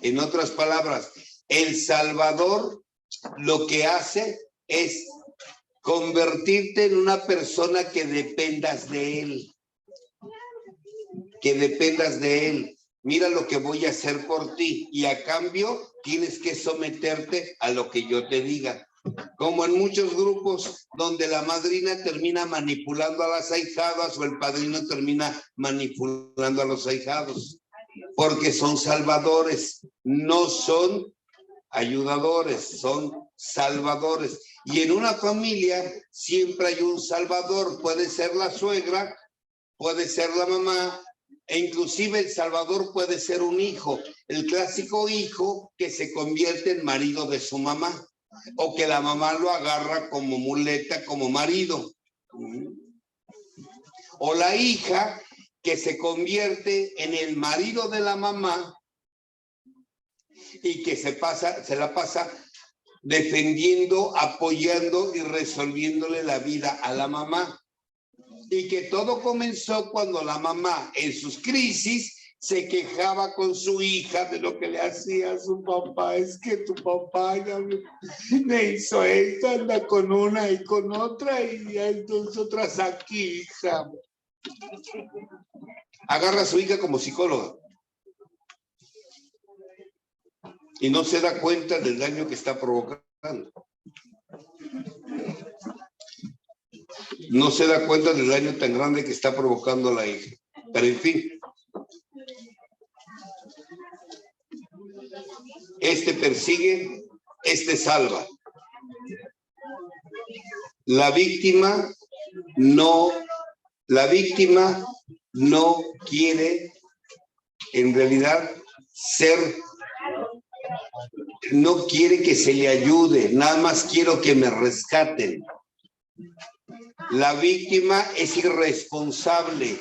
En otras palabras, El Salvador lo que hace es convertirte en una persona que dependas de él. Que dependas de él. Mira lo que voy a hacer por ti y a cambio tienes que someterte a lo que yo te diga. Como en muchos grupos donde la madrina termina manipulando a las ahijadas o el padrino termina manipulando a los ahijados. Porque son salvadores, no son ayudadores, son salvadores. Y en una familia siempre hay un salvador, puede ser la suegra, puede ser la mamá, e inclusive el salvador puede ser un hijo, el clásico hijo que se convierte en marido de su mamá, o que la mamá lo agarra como muleta, como marido. O la hija que se convierte en el marido de la mamá y que se la pasa defendiendo, apoyando y resolviéndole la vida a la mamá. Y que todo comenzó cuando la mamá en sus crisis se quejaba con su hija de lo que le hacía a su papá. Es que tu papá ya me hizo esto, anda con una y con otra y hay nosotras aquí, hija. Agarra a su hija como psicóloga y no se da cuenta del daño que está provocando. No se da cuenta del daño tan grande que está provocando a la hija. Pero en fin, este persigue, este salva. La víctima no quiere en realidad no quiere que se le ayude, nada más quiero que me rescaten. La víctima es irresponsable,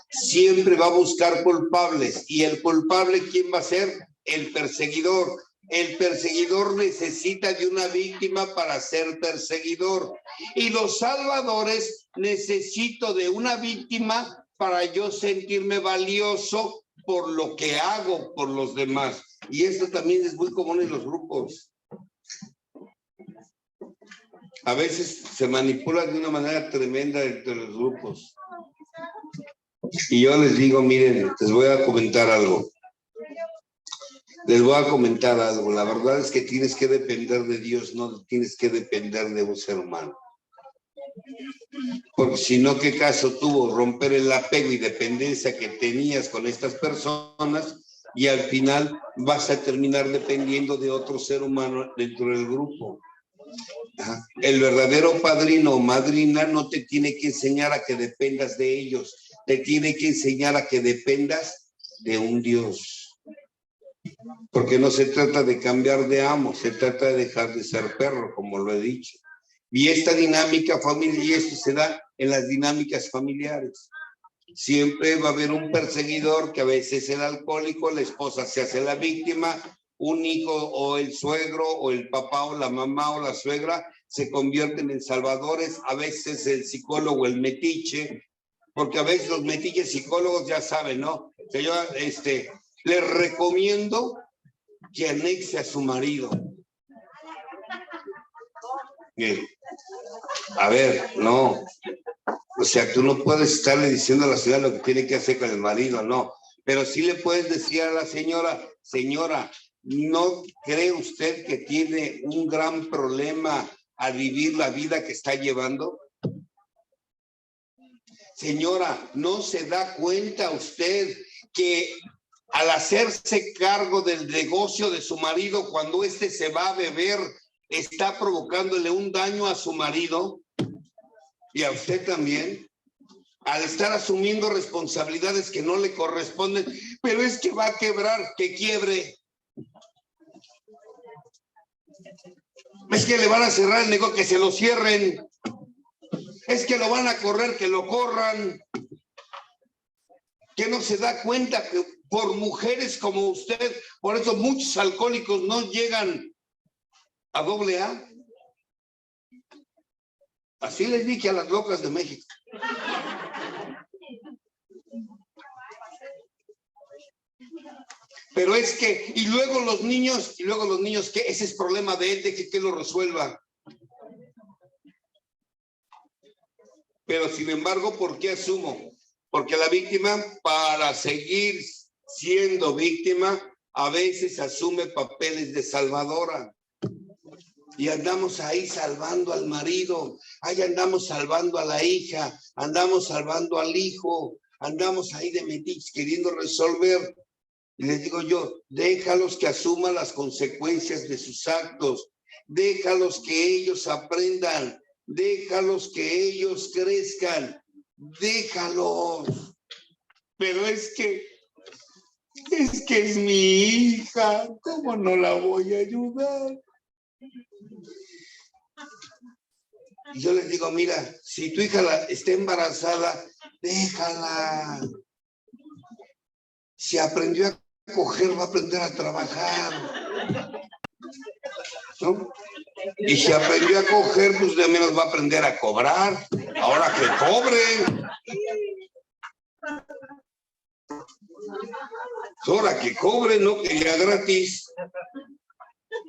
siempre va a buscar culpables. ¿Y el culpable quién va a ser? El perseguidor. El perseguidor necesita de una víctima para ser perseguidor. Y los salvadores necesito de una víctima para yo sentirme valioso por lo que hago por los demás. Y esto también es muy común en los grupos. A veces se manipula de una manera tremenda entre los grupos. Y yo les digo, miren, les voy a comentar algo. La verdad es que tienes que depender de Dios, no tienes que depender de un ser humano. Porque si no, ¿qué caso tuvo romper el apego y dependencia que tenías con estas personas? Y al final vas a terminar dependiendo de otro ser humano dentro del grupo. El verdadero padrino o madrina no te tiene que enseñar a que dependas de ellos, te tiene que enseñar a que dependas de un Dios. Porque no se trata de cambiar de amo, se trata de dejar de ser perro, como lo he dicho. Y esta dinámica familiar, y esto se da en las dinámicas familiares. Siempre va a haber un perseguidor que a veces es el alcohólico, la esposa se hace la víctima, un hijo o el suegro o el papá o la mamá o la suegra se convierten en salvadores, a veces el psicólogo, el metiche, porque a veces los metiches psicólogos ya saben, ¿no? Que yo les recomiendo que anexe a su marido. A ver, no. O sea, tú no puedes estarle diciendo a la señora lo que tiene que hacer con el marido, no. Pero sí le puedes decir a la señora, señora, ¿no cree usted que tiene un gran problema al vivir la vida que está llevando? Señora, ¿no se da cuenta usted que al hacerse cargo del negocio de su marido, cuando éste se va a beber, está provocándole un daño a su marido? Y a usted también, al estar asumiendo responsabilidades que no le corresponden, pero es que va a quebrar, que quiebre. Es que le van a cerrar el negocio, que se lo cierren. Es que lo van a correr, que lo corran. Que no se da cuenta por mujeres como usted. Por eso muchos alcohólicos no llegan a AA. Así les dije a las locas de México. Pero es que, y luego los niños, que ese es problema de él, de que lo resuelva. Pero sin embargo, ¿por qué asumo? Porque la víctima, para seguir siendo víctima, a veces asume papeles de salvadora. Y andamos ahí salvando al marido, ahí andamos salvando a la hija, andamos salvando al hijo, andamos ahí de metiches queriendo resolver. Y les digo yo, déjalos que asuman las consecuencias de sus actos, déjalos que ellos aprendan, déjalos que ellos crezcan, déjalos. Pero es que es mi hija, ¿cómo no la voy a ayudar? Y yo les digo, mira, si tu hija está embarazada, déjala. Si aprendió a coger, va a aprender a trabajar, ¿no? Y si aprendió a coger, pues de menos va a aprender a cobrar. Ahora que cobre. Ahora que cobre, no quería gratis.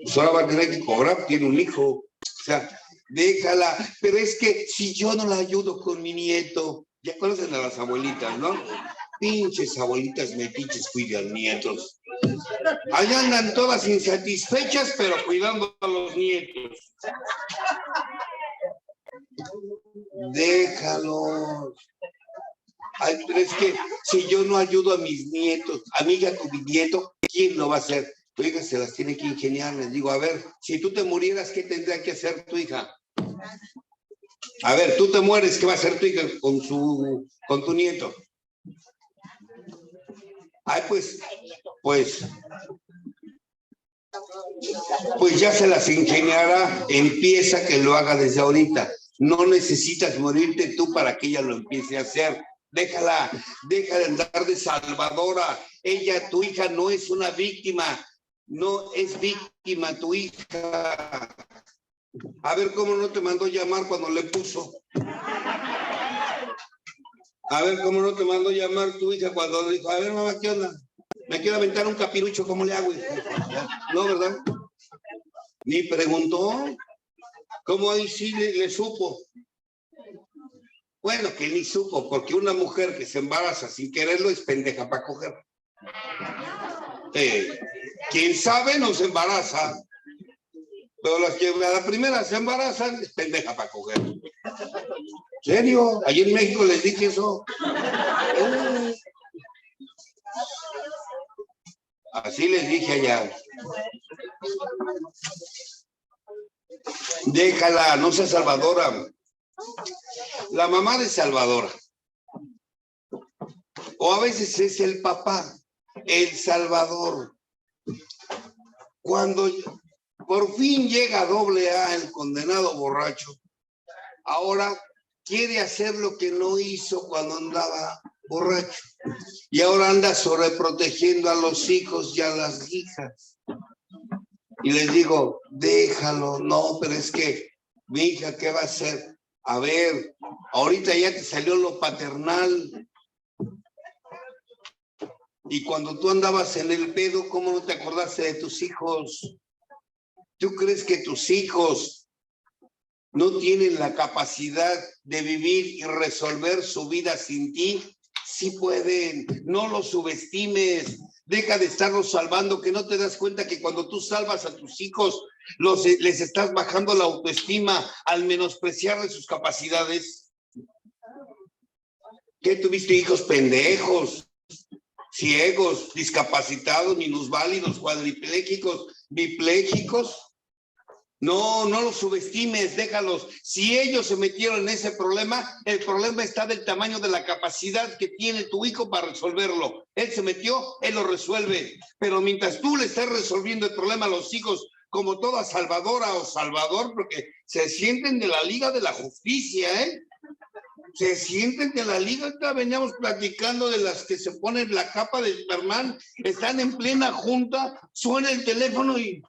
Pues ahora va a tener que cobrar, tiene un hijo. O sea, déjala. Pero es que si yo no la ayudo con mi nieto, ya conocen a las abuelitas, ¿no? Pinches abuelitas metiches cuidan nietos. Allá andan todas insatisfechas, pero cuidando a los nietos. Déjalos. Ay, pero es que si yo no ayudo a mis nietos, a mí y a tu bisnieto, ¿quién lo va a hacer? Tu hija se las tiene que ingeniar. Les digo, a ver, si tú te murieras, ¿qué tendría que hacer tu hija? A ver, tú te mueres, ¿qué va a hacer tu hija con tu nieto? Ay, pues ya se las ingeniará. Empieza que lo haga desde ahorita. No necesitas morirte tú para que ella lo empiece a hacer. Déjala, deja de andar de salvadora. Ella, tu hija, no es una víctima. No es víctima tu hija. A ver cómo no te mandó llamar cuando le puso. A ver cómo no te mandó llamar tu hija cuando le dijo, a ver mamá, ¿qué onda? Me quiero aventar un capirucho, ¿cómo le hago? No, ¿verdad? Ni preguntó. ¿Cómo ahí sí le supo? Bueno, que ni supo, porque una mujer que se embaraza sin quererlo es pendeja para coger. Quien sabe no se embaraza, pero las que a la primera se embarazan es pendeja para coger. ¿En serio? Allí en México les dije eso. Así les dije allá. Déjala, no sea salvadora. La mamá de salvadora. O a veces es el papá, el salvador. Cuando por fin llega a AA el condenado borracho, ahora quiere hacer lo que no hizo cuando andaba borracho. Y ahora anda sobreprotegiendo a los hijos y a las hijas. Y les digo, déjalo. No, pero es que mi hija, ¿qué va a hacer? A ver, ahorita ya te salió lo paternal. Y cuando tú andabas en el pedo, ¿cómo no te acordaste de tus hijos? ¿Tú crees que tus hijos no tienen la capacidad de vivir y resolver su vida sin ti? Sí pueden, no los subestimes, deja de estarlos salvando, que no te das cuenta que cuando tú salvas a tus hijos, les estás bajando la autoestima al menospreciarles sus capacidades. ¿Qué tuviste hijos pendejos, ciegos, discapacitados, minusválidos, cuadripléjicos, bipléjicos? No los subestimes, déjalos. Si ellos se metieron en ese problema, el problema está del tamaño de la capacidad que tiene tu hijo para resolverlo. Él se metió, él lo resuelve. Pero mientras tú le estás resolviendo el problema a los hijos, como toda salvadora o salvador, porque se sienten de la Liga de la Justicia, Se sienten que la liga, veníamos platicando de las que se ponen la capa de Superman, están en plena junta, suena el teléfono y...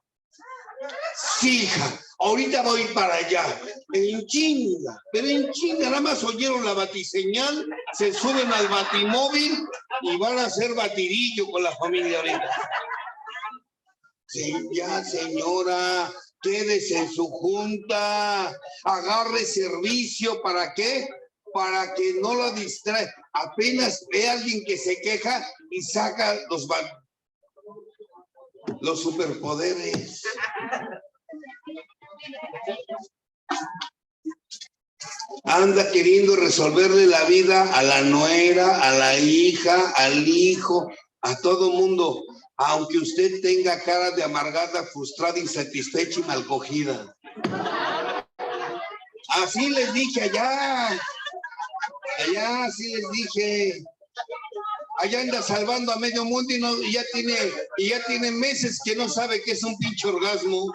Sí, hija, ahorita voy para allá. En chinga, pero en chinga, nada más oyeron la batiseñal, se suben al batimóvil y van a hacer batirillo con la familia ahorita. Sí, ya, señora, quédese en su junta, agarre servicio, ¿para qué? Para que no lo distrae. Apenas ve a alguien que se queja y saca los superpoderes. Anda queriendo resolverle la vida a la nuera, a la hija, al hijo, a todo mundo, aunque usted tenga cara de amargada, frustrada, insatisfecha y malcogida. Así les dije allá, así les dije. Allá anda salvando a medio mundo y ya tiene meses que no sabe qué es un pinche orgasmo.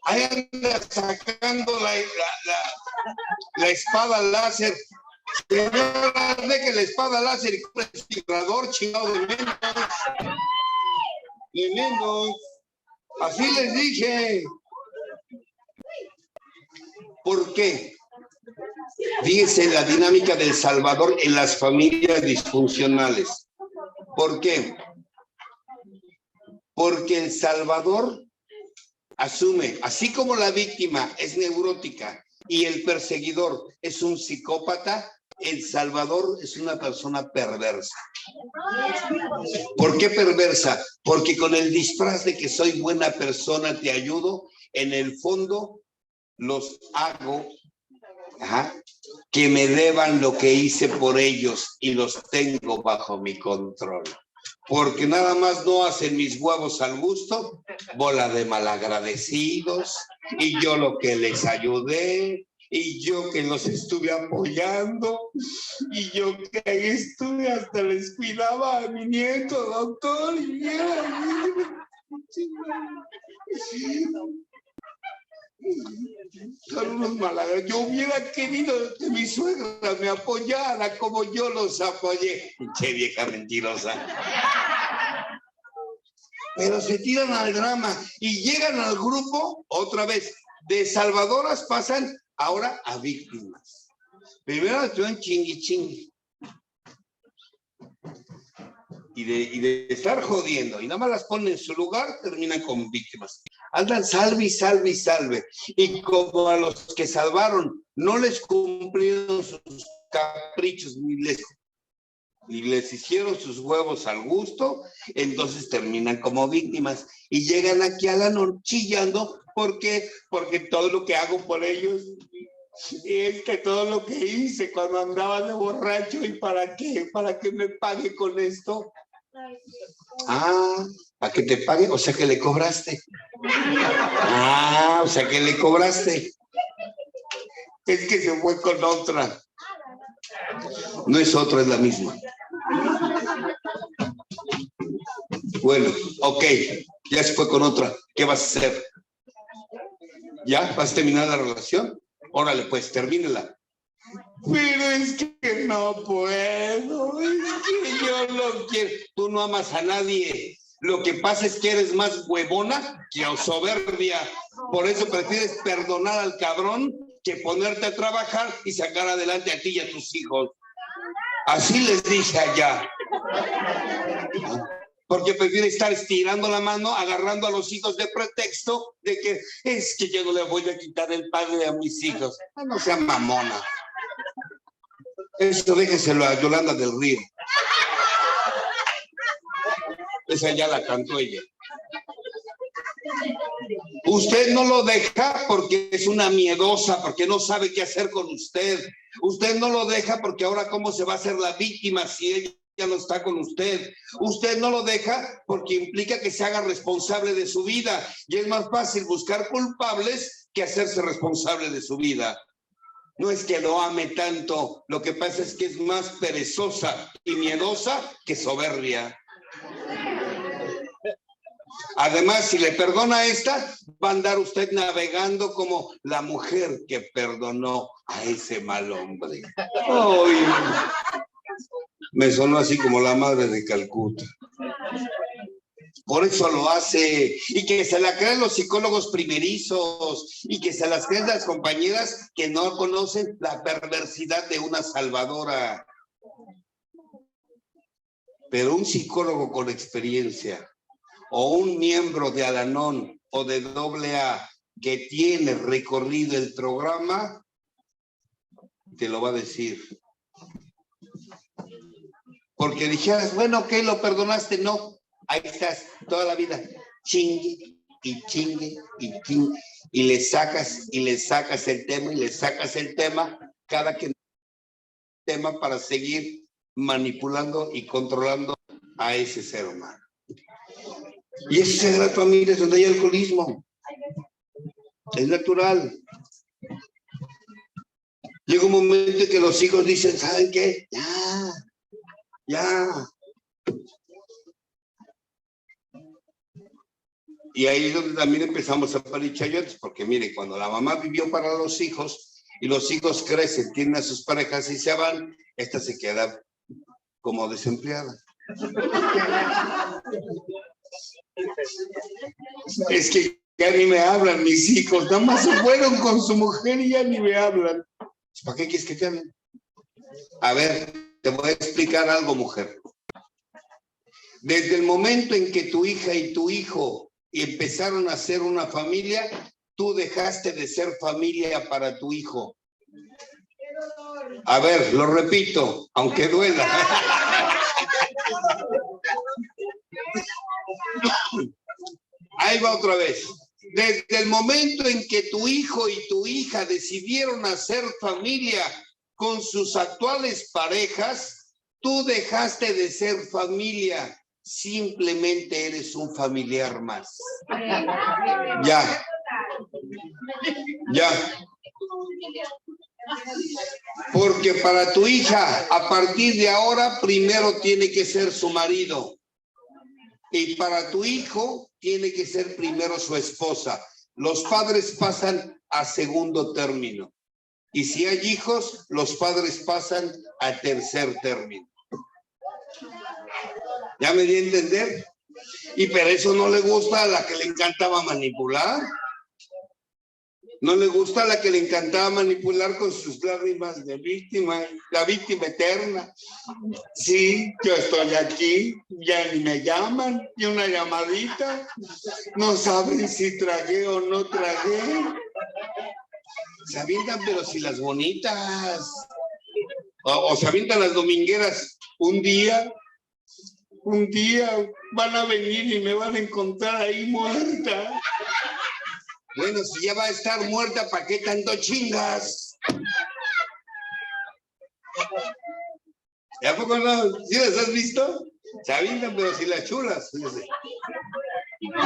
Ahí anda sacando la espada láser. Señora, deje la espada láser y compre el vibrador, chingado de menos. Así les dije. ¿Por qué? Fíjense la dinámica del Salvador en las familias disfuncionales. ¿Por qué? Porque El Salvador asume, así como la víctima es neurótica y el perseguidor es un psicópata, El Salvador es una persona perversa. ¿Por qué perversa? Porque con el disfraz de que soy buena persona, te ayudo, en el fondo los hago que me deban lo que hice por ellos y los tengo bajo mi control. Porque nada más no hacen mis huevos al gusto, bola de malagradecidos, y yo lo que les ayudé, y yo que los estuve apoyando, y yo que estuve hasta les cuidaba a mi nieto, doctor, y son unos malagradecidos. Yo hubiera querido que mi suegra me apoyara como yo los apoyé. Che, vieja mentirosa. Pero se tiran al drama y llegan al grupo, otra vez, de salvadoras pasan ahora a víctimas. Primero estuvieron chingui. Y de estar jodiendo, y nada más las ponen en su lugar, terminan como víctimas. Andan salve. Y como a los que salvaron no les cumplieron sus caprichos, ni les hicieron sus huevos al gusto, entonces terminan como víctimas. Y llegan aquí a la noche chillando, ¿por qué? Porque todo lo que hago por ellos es que todo lo que hice cuando andaba de borracho, ¿y para qué? ¿Para que me pague con esto? ¿Para que te pague? O sea que le cobraste. O sea que le cobraste. Es que se fue con otra. No es otra, es la misma. Bueno, ok, ya se fue con otra. ¿Qué vas a hacer? ¿Ya? ¿Vas a terminar la relación? Órale, pues, termínela. Pero es que no puedo, es que yo no quiero. Tú no amas a nadie. Lo que pasa es que eres más huevona que soberbia. Por eso prefieres perdonar al cabrón que ponerte a trabajar y sacar adelante a ti y a tus hijos. Así les dije allá. Porque prefiere estar estirando la mano, agarrando a los hijos de pretexto de que es que yo no le voy a quitar el padre a mis hijos. No sea mamona. Eso déjeselo a Yolanda del Río. Esa ya la cantó ella. Usted no lo deja porque es una miedosa, porque no sabe qué hacer con usted. Usted no lo deja porque ahora cómo se va a hacer la víctima si ella no está con usted. Usted no lo deja porque implica que se haga responsable de su vida. Y es más fácil buscar culpables que hacerse responsable de su vida. No es que lo ame tanto, lo que pasa es que es más perezosa y miedosa que soberbia. Además, si le perdona a esta, va a andar usted navegando como la mujer que perdonó a ese mal hombre. ¡Ay! Me sonó así como la madre de Calcuta. Por eso lo hace, y que se la creen los psicólogos primerizos, y que se las creen las compañeras que no conocen la perversidad de una salvadora. Pero un psicólogo con experiencia, o un miembro de Al-Anon o de AA que tiene recorrido el programa, te lo va a decir. Porque dijeras, bueno, ok, lo perdonaste, no. Ahí estás toda la vida, chingue y chingue y chingue, y le sacas el tema y le sacas el tema cada que tema para seguir manipulando y controlando a ese ser humano. Y esa es la familia donde hay alcoholismo. Es natural. Llega un momento en que los hijos dicen, ¿saben qué? Ya. Y ahí es donde también empezamos a parir chayotes, porque mire, cuando la mamá vivió para los hijos y los hijos crecen, tienen a sus parejas y se van, esta se queda como desempleada. Es que ya ni me hablan mis hijos, nada más se fueron con su mujer y ya ni me hablan. ¿Para qué quieres que te hablen? A ver, te voy a explicar algo, mujer. Desde el momento en que tu hija y tu hijo empezaron a ser una familia, tú dejaste de ser familia para tu hijo. A ver, lo repito, aunque duela. Ahí va otra vez. Desde el momento en que tu hijo y tu hija decidieron hacer familia con sus actuales parejas, tú dejaste de ser familia. Simplemente eres un familiar más. Ya. Porque para tu hija, a partir de ahora, primero tiene que ser su marido. Y para tu hijo, tiene que ser primero su esposa. Los padres pasan a segundo término. Y si hay hijos, los padres pasan a tercer término. ¿Ya me di a entender? Y pero eso no le gusta a la que le encantaba manipular. No le gusta a la que le encantaba manipular con sus lágrimas de víctima, la víctima eterna. Sí, yo estoy aquí, ya ni me llaman, y una llamadita, no saben si tragué o no tragué. Se avientan, pero si las bonitas. O se avientan las domingueras. Un día van a venir y me van a encontrar ahí muerta. Bueno, si ya va a estar muerta, ¿para qué tanto chingas? ¿Y a poco no? ¿Sí las has visto? Se avientan, pero si las chulas.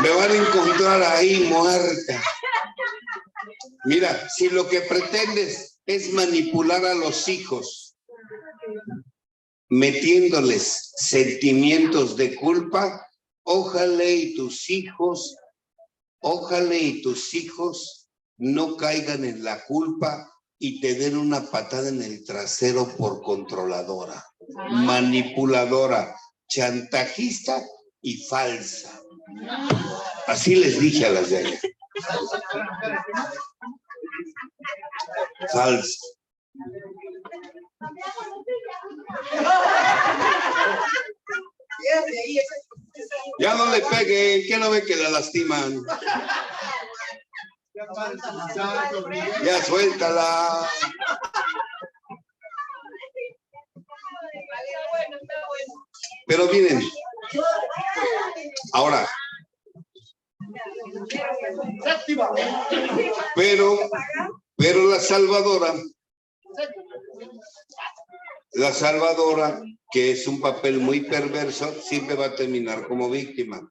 Me van a encontrar ahí muerta. Mira, si lo que pretendes es manipular a los hijos, metiéndoles sentimientos de culpa, ojalá y tus hijos no caigan en la culpa y te den una patada en el trasero por controladora, manipuladora, chantajista y falsa. Así les dije a las de allá. Falsa. Ya no le peguen, que no ve que la lastiman. Ya suéltala. Pero miren, ahora, pero la salvadora, que es un papel muy perverso, siempre va a terminar como víctima.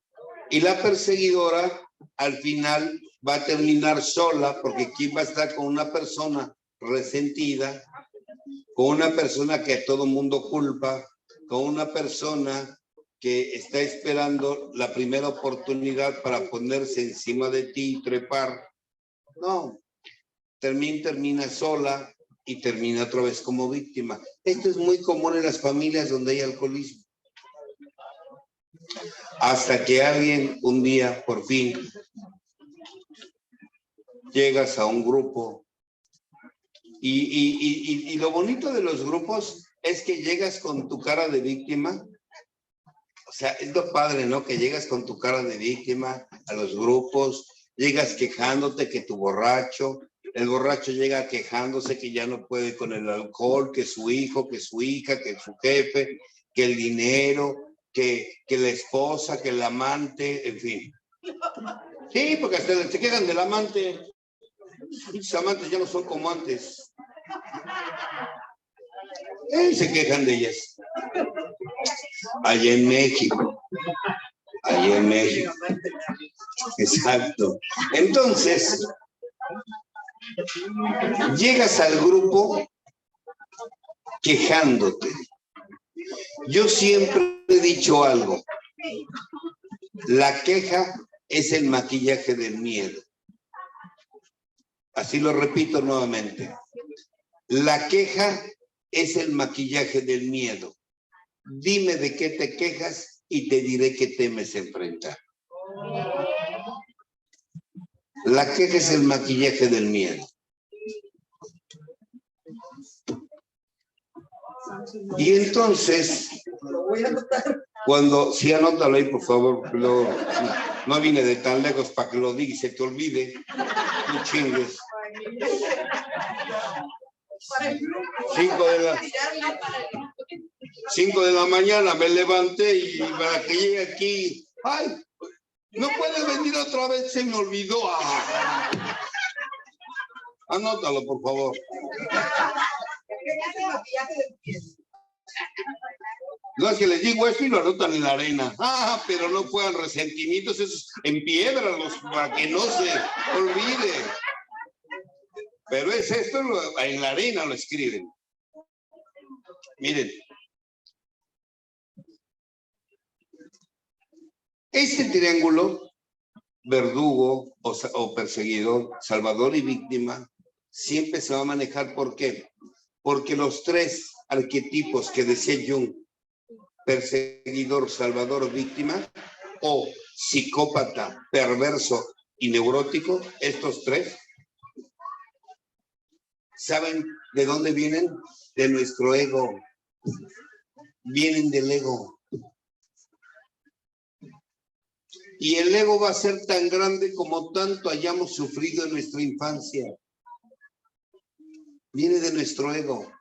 Y la perseguidora, al final, va a terminar sola, porque ¿quién va a estar con una persona resentida, con una persona que a todo mundo culpa, con una persona que está esperando la primera oportunidad para ponerse encima de ti y trepar. No, termina sola y termina otra vez como víctima. Esto es muy común en las familias donde hay alcoholismo. Hasta que alguien un día, por fin, llegas a un grupo y lo bonito de los grupos es que llegas con tu cara de víctima. O sea, es lo padre, ¿no? Que llegas con tu cara de víctima a los grupos, llegas quejándote que tu borracho, el borracho llega quejándose que ya no puede con el alcohol, que su hijo, que su hija, que su jefe, que el dinero, que la esposa, que el amante, en fin. Sí, porque hasta se quejan del amante. Los amantes ya no son como antes. Se quejan de ellas. Allá en México. Allá en México. Exacto. Entonces, llegas al grupo quejándote. Yo siempre he dicho algo. La queja es el maquillaje del miedo. Así lo repito nuevamente. La queja es el maquillaje del miedo. Dime de qué te quejas y te diré qué temes enfrentar. La queja es el maquillaje del miedo. Y entonces, cuando, sí, anótalo ahí, por favor, no vine de tan lejos para que lo diga y se te olvide. No chingues. 5 de la mañana me levanté y para que llegue aquí, ay, no puedes venir otra vez, se me olvidó. Anótalo, por favor. No es que les digo esto y lo anotan en la arena. Pero no puedan resentimientos, esos en piedra, para que no se olvide. Pero es esto, en la arena lo escriben. Miren. Este triángulo, verdugo o perseguidor, salvador y víctima, siempre se va a manejar. ¿Por qué? Porque los tres arquetipos que decía Jung, perseguidor, salvador, víctima, o psicópata, perverso y neurótico, estos tres, ¿saben de dónde vienen? De nuestro ego. Vienen del ego. Y el ego va a ser tan grande como tanto hayamos sufrido en nuestra infancia. Viene de nuestro ego.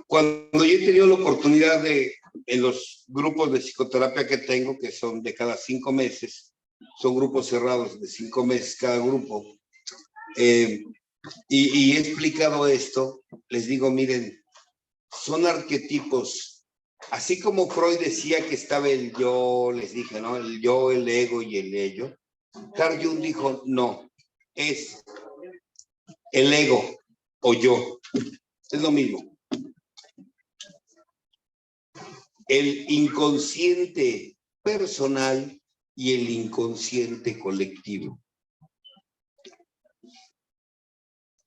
Cuando yo he tenido la oportunidad en los grupos de psicoterapia que tengo, que son de cada 5 meses, son grupos cerrados de 5 meses cada grupo, y he explicado esto, les digo, miren, son arquetipos. Así como Freud decía que estaba el yo, les dije, ¿no? El yo, el ego y el ello. Carl Jung dijo, no, es el ego o yo. Es lo mismo. El inconsciente personal y el inconsciente colectivo.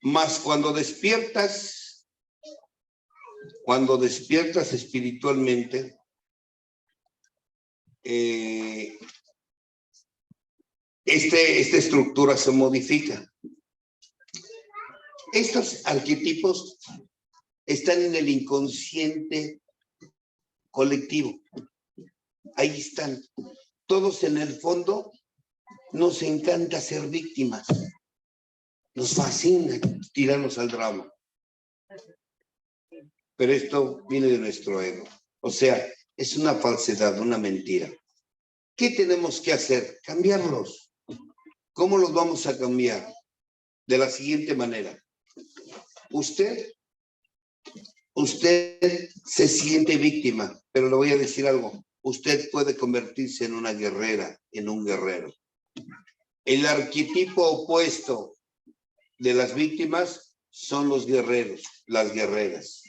Mas cuando despiertas espiritualmente, esta estructura se modifica. Estos arquetipos están en el inconsciente colectivo. Ahí están. Todos en el fondo nos encanta ser víctimas. Nos fascina tirarnos al drama. Pero esto viene de nuestro ego. O sea, es una falsedad, una mentira. ¿Qué tenemos que hacer? Cambiarlos. ¿Cómo los vamos a cambiar? De la siguiente manera. Usted se siente víctima, pero le voy a decir algo. Usted puede convertirse en una guerrera, en un guerrero. El arquetipo opuesto de las víctimas son los guerreros, las guerreras.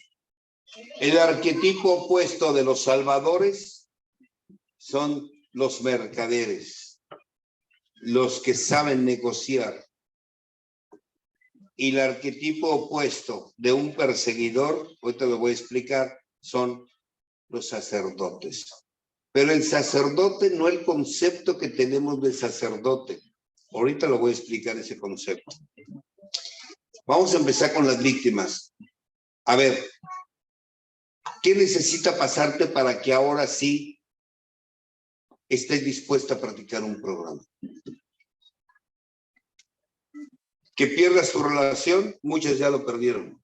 El arquetipo opuesto de los salvadores son los mercaderes, los que saben negociar. Y el arquetipo opuesto de un perseguidor, ahorita lo voy a explicar, son los sacerdotes. Pero el sacerdote no el concepto que tenemos de sacerdote. Ahorita lo voy a explicar ese concepto. Vamos a empezar con las víctimas. A ver, ¿qué necesita pasarte para que ahora sí estés dispuesta a practicar un programa? Que pierdas tu relación, muchas ya lo perdieron.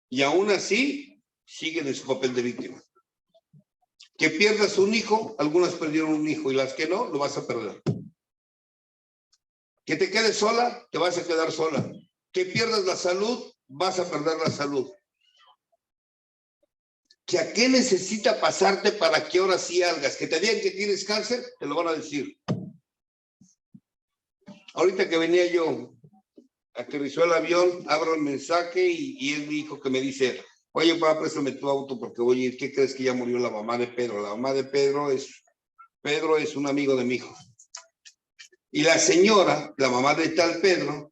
Y aún así, siguen en su papel de víctima. Que pierdas un hijo, algunas perdieron un hijo y las que no, lo vas a perder. Que te quedes sola, te vas a quedar sola. Que pierdas la salud, vas a perder la salud. ¿Que a qué necesita pasarte para que ahora sí hagas? Que te digan que tienes cáncer, te lo van a decir. Ahorita que venía yo, aterrizó el avión, abro el mensaje y es mi hijo que me dice, oye, papá, préstame tu auto porque voy a ir. ¿Qué crees que ya murió la mamá de Pedro? La mamá de Pedro es un amigo de mi hijo. Y la señora, la mamá de tal Pedro,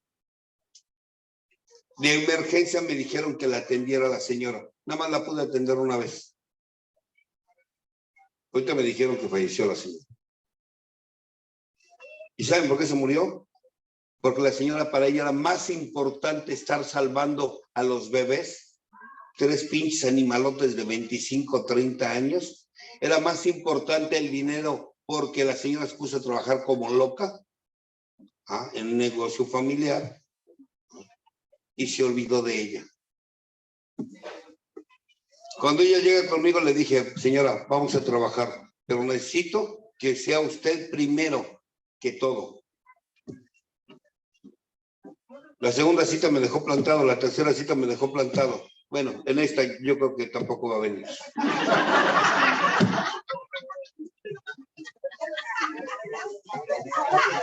de emergencia me dijeron que la atendiera la señora. Nada más la pude atender una vez. Ahorita me dijeron que falleció la señora. ¿Y saben por qué se murió? Porque la señora, para ella era más importante estar salvando a los bebés, 3 pinches animalotes de 25, 30 años. Era más importante el dinero porque la señora se puso a trabajar como loca en un negocio familiar y se olvidó de ella. Cuando ella llega conmigo le dije, señora, vamos a trabajar, pero necesito que sea usted primero que todo. La segunda cita me dejó plantado, la tercera cita me dejó plantado. Bueno, en esta yo creo que tampoco va a venir.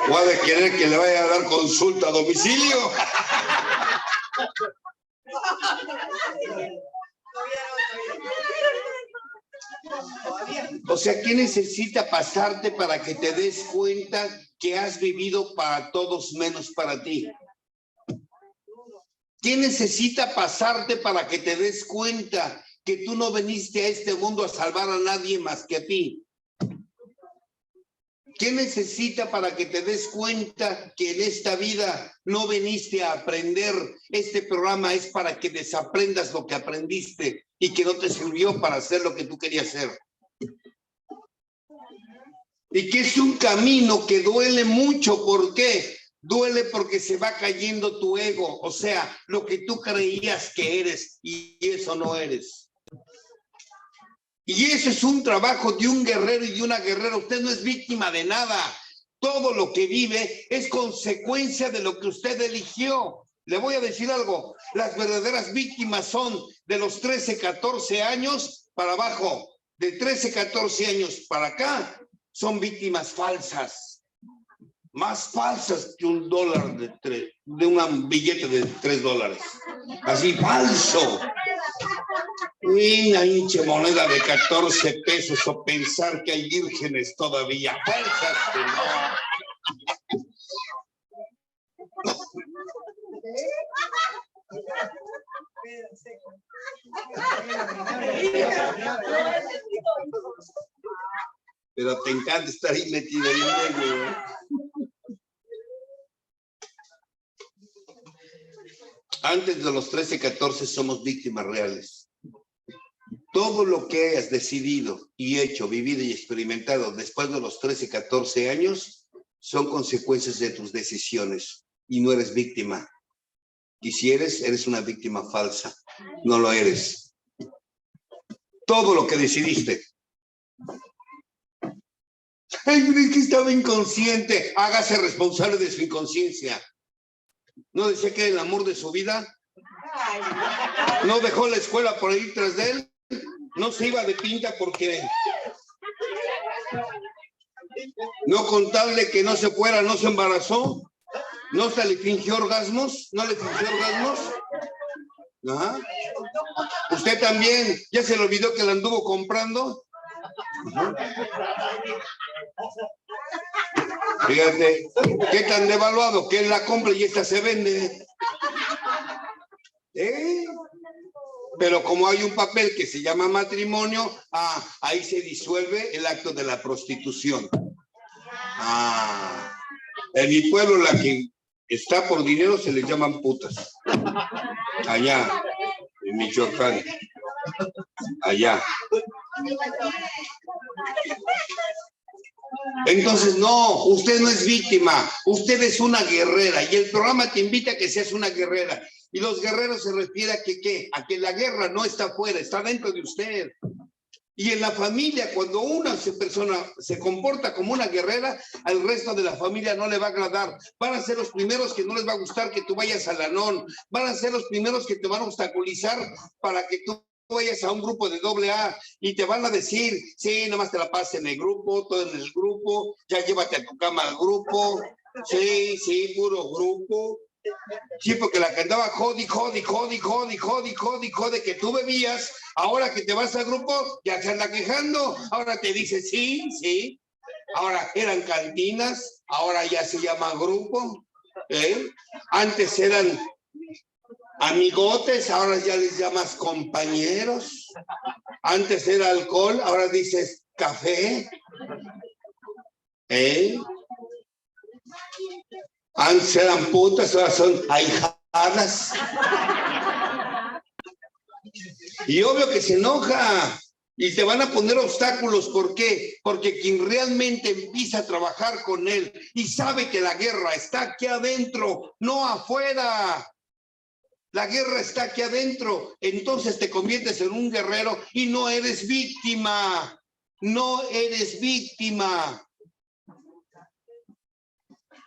¿O ha de querer que le vaya a dar consulta a domicilio? O sea, ¿qué necesita pasarte para que te des cuenta que has vivido para todos menos para ti? ¿Qué necesita pasarte para que te des cuenta que tú no viniste a este mundo a salvar a nadie más que a ti? ¿Qué necesita para que te des cuenta que en esta vida no viniste a aprender? Este programa es para que desaprendas lo que aprendiste y que no te sirvió para hacer lo que tú querías hacer. Y que es un camino que duele mucho. ¿Por qué? Duele porque se va cayendo tu ego, o sea, lo que tú creías que eres y eso no eres. Y eso es un trabajo de un guerrero y de una guerrera. Usted no es víctima de nada. Todo lo que vive es consecuencia de lo que usted eligió. Le voy a decir algo. Las verdaderas víctimas son de los 13, 14 años para abajo. De 13, 14 años para acá son víctimas falsas. Más falsas que un dólar de un billete de $3. Así, falso. Una hinche moneda de 14 pesos o pensar que hay vírgenes todavía. Falsas que no. Pero te encanta estar ahí metido ahí en medio, ¿eh? Antes de los 13, 14 somos víctimas reales. Todo lo que hayas decidido y hecho, vivido y experimentado después de los 13, 14 años son consecuencias de tus decisiones y no eres víctima. Y si eres una víctima falsa. No lo eres. Todo lo que decidiste. Ay, es que estaba inconsciente. Hágase responsable de su inconsciencia. ¿No decía que era el amor de su vida? ¿No dejó la escuela por ir tras de él? ¿No se iba de pinta porque no contarle que no se fuera, no se embarazó? ¿No se le fingió orgasmos? ¿No le fingió orgasmos? ¿Ah? ¿Usted también ya se le olvidó que la anduvo comprando? Fíjate, qué tan devaluado que él la compra y esta se vende. Pero como hay un papel que se llama matrimonio, ahí se disuelve el acto de la prostitución. En mi pueblo la que está por dinero se les llaman putas. Allá, en Michoacán. Allá. Entonces, no, usted no es víctima, usted es una guerrera y el programa te invita a que seas una guerrera. Y los guerreros se refiere a que, ¿qué? A que la guerra no está afuera, está dentro de usted. Y en la familia, cuando una persona se comporta como una guerrera, al resto de la familia no le va a agradar. Van a ser los primeros que no les va a gustar que tú vayas al Lanón. Van a ser los primeros que te van a obstaculizar para que tú vayas a un grupo de AA y te van a decir, sí, nomás te la pasas en el grupo, todo en el grupo, ya llévate a tu cama al grupo. Sí, puro grupo. Sí, porque la que andaba jodi, que tú bebías, ahora que te vas al grupo, ya se anda quejando, ahora te dice sí, ahora eran cantinas, ahora ya se llama grupo, antes eran amigotes, ahora ya les llamas compañeros, antes era alcohol, ahora dices café, antes eran putas, ahora son ahijadas. Y obvio que se enoja y te van a poner obstáculos. ¿Por qué? Porque quien realmente empieza a trabajar con él y sabe que la guerra está aquí adentro, no afuera. La guerra está aquí adentro. Entonces te conviertes en un guerrero y no eres víctima. No eres víctima.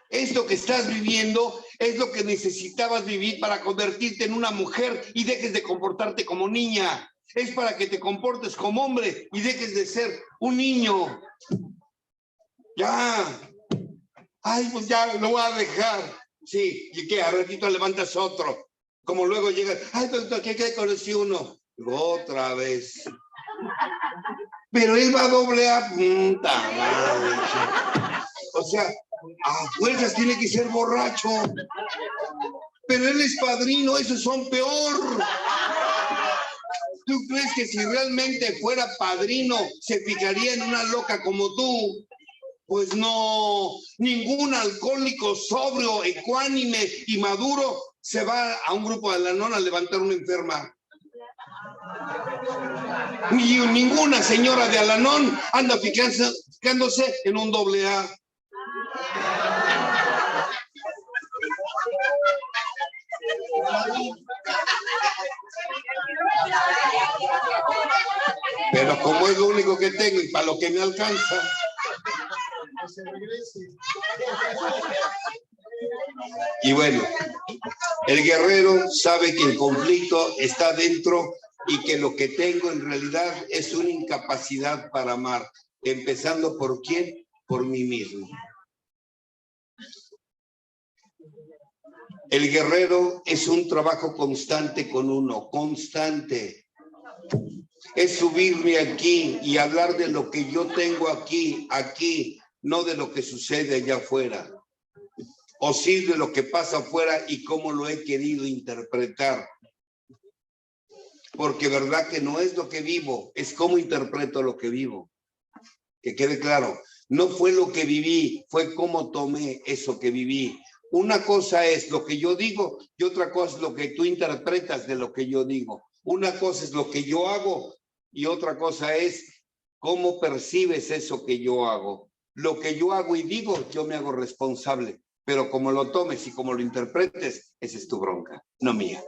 Esto que estás viviendo es lo que necesitabas vivir para convertirte en una mujer y dejes de comportarte como niña. Es para que te comportes como hombre y dejes de ser un niño. Ya. Ay, pues ya lo voy a dejar. Sí, ¿y qué? A ratito levantas otro. Como luego llegas, ay, doctor, ¿qué conocí uno? Otra vez. Pero él va a doble A. Puta madre. O sea, a fuerzas tiene que ser borracho. Pero él es padrino, esos son peor. ¿Tú crees que si realmente fuera padrino se fijaría en una loca como tú? Pues no, ningún alcohólico sobrio, ecuánime y maduro se va a un grupo de Lanón a levantar una enferma. Ni ninguna señora de Alanón anda fijándose en un AA. Pero como es lo único que tengo y para lo que me alcanza. Y bueno, el guerrero sabe que el conflicto está dentro y que lo que tengo en realidad es una incapacidad para amar. Empezando por quién, por mí mismo. El guerrero es un trabajo constante con uno, constante. Es subirme aquí y hablar de lo que yo tengo aquí, no de lo que sucede allá afuera. O sí de lo que pasa afuera y cómo lo he querido interpretar. Porque verdad que no es lo que vivo, es cómo interpreto lo que vivo. Que quede claro, no fue lo que viví, fue cómo tomé eso que viví. Una cosa es lo que yo digo y otra cosa es lo que tú interpretas de lo que yo digo. Una cosa es lo que yo hago y otra cosa es cómo percibes eso que yo hago. Lo que yo hago y digo, yo me hago responsable, pero como lo tomes y como lo interpretes, esa es tu bronca, no mía.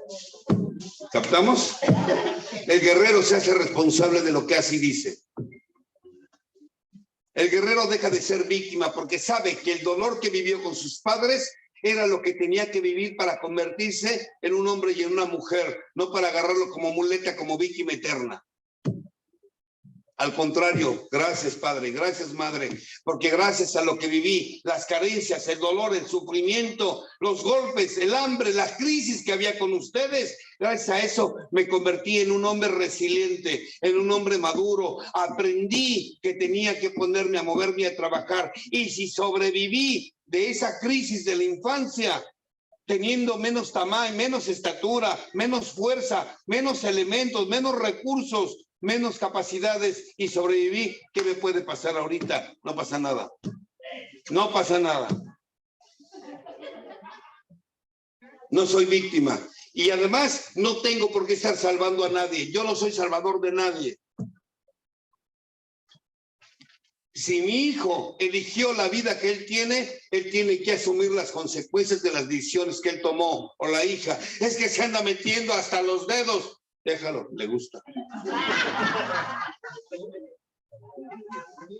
¿Captamos? El guerrero se hace responsable de lo que hace y dice. El guerrero deja de ser víctima porque sabe que el dolor que vivió con sus padres era lo que tenía que vivir para convertirse en un hombre y en una mujer, no para agarrarlo como muleta, como víctima eterna. Al contrario, gracias Padre, gracias Madre, porque gracias a lo que viví, las carencias, el dolor, el sufrimiento, los golpes, el hambre, la crisis que había con ustedes, gracias a eso me convertí en un hombre resiliente, en un hombre maduro. Aprendí que tenía que ponerme a moverme a trabajar, y si sobreviví de esa crisis de la infancia, teniendo menos tamaño, menos estatura, menos fuerza, menos elementos, menos recursos, menos capacidades, y sobreviví, ¿qué me puede pasar ahorita? No pasa nada. No pasa nada. No soy víctima. Y además, no tengo por qué estar salvando a nadie. Yo no soy salvador de nadie. Si mi hijo eligió la vida que él tiene que asumir las consecuencias de las decisiones que él tomó. O la hija, es que se anda metiendo hasta los dedos. Déjalo, le gusta.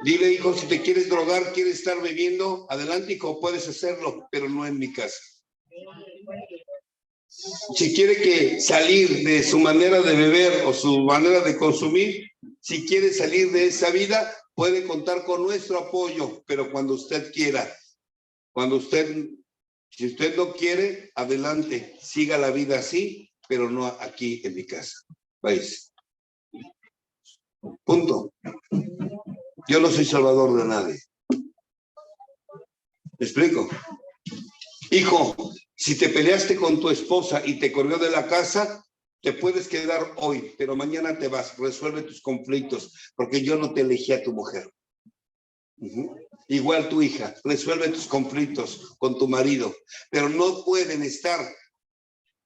Dile, hijo, si te quieres drogar, quieres estar bebiendo, adelante, hijo, puedes hacerlo, pero no en mi casa. Si quiere que salir de su manera de beber o su manera de consumir, si quiere salir de esa vida, puede contar con nuestro apoyo, pero cuando usted quiera. Si usted no quiere, adelante, siga la vida así, pero no aquí en mi casa. ¿Veis? Punto. Yo no soy salvador de nadie. ¿Me explico? Hijo, si te peleaste con tu esposa y te corrió de la casa, te puedes quedar hoy, pero mañana te vas. Resuelve tus conflictos, porque yo no te elegí a tu mujer. Igual tu hija, resuelve tus conflictos con tu marido, pero no pueden estar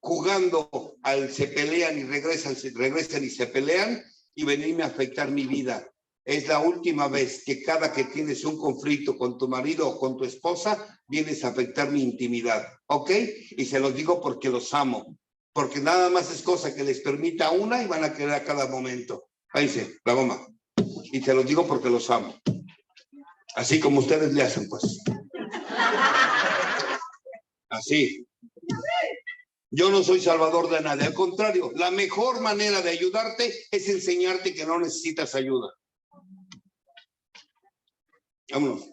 jugando al se pelean y regresan y se pelean y venirme a afectar mi vida. Es la última vez que cada que tienes un conflicto con tu marido o con tu esposa, vienes a afectar mi intimidad, ¿ok? Y se los digo porque los amo, porque nada más es cosa que les permita una y van a querer a cada momento. Ahí dice, la goma. Y se los digo porque los amo. Así como ustedes le hacen, pues. Así. Yo no soy salvador de nadie. Al contrario, la mejor manera de ayudarte es enseñarte que no necesitas ayuda. Vámonos.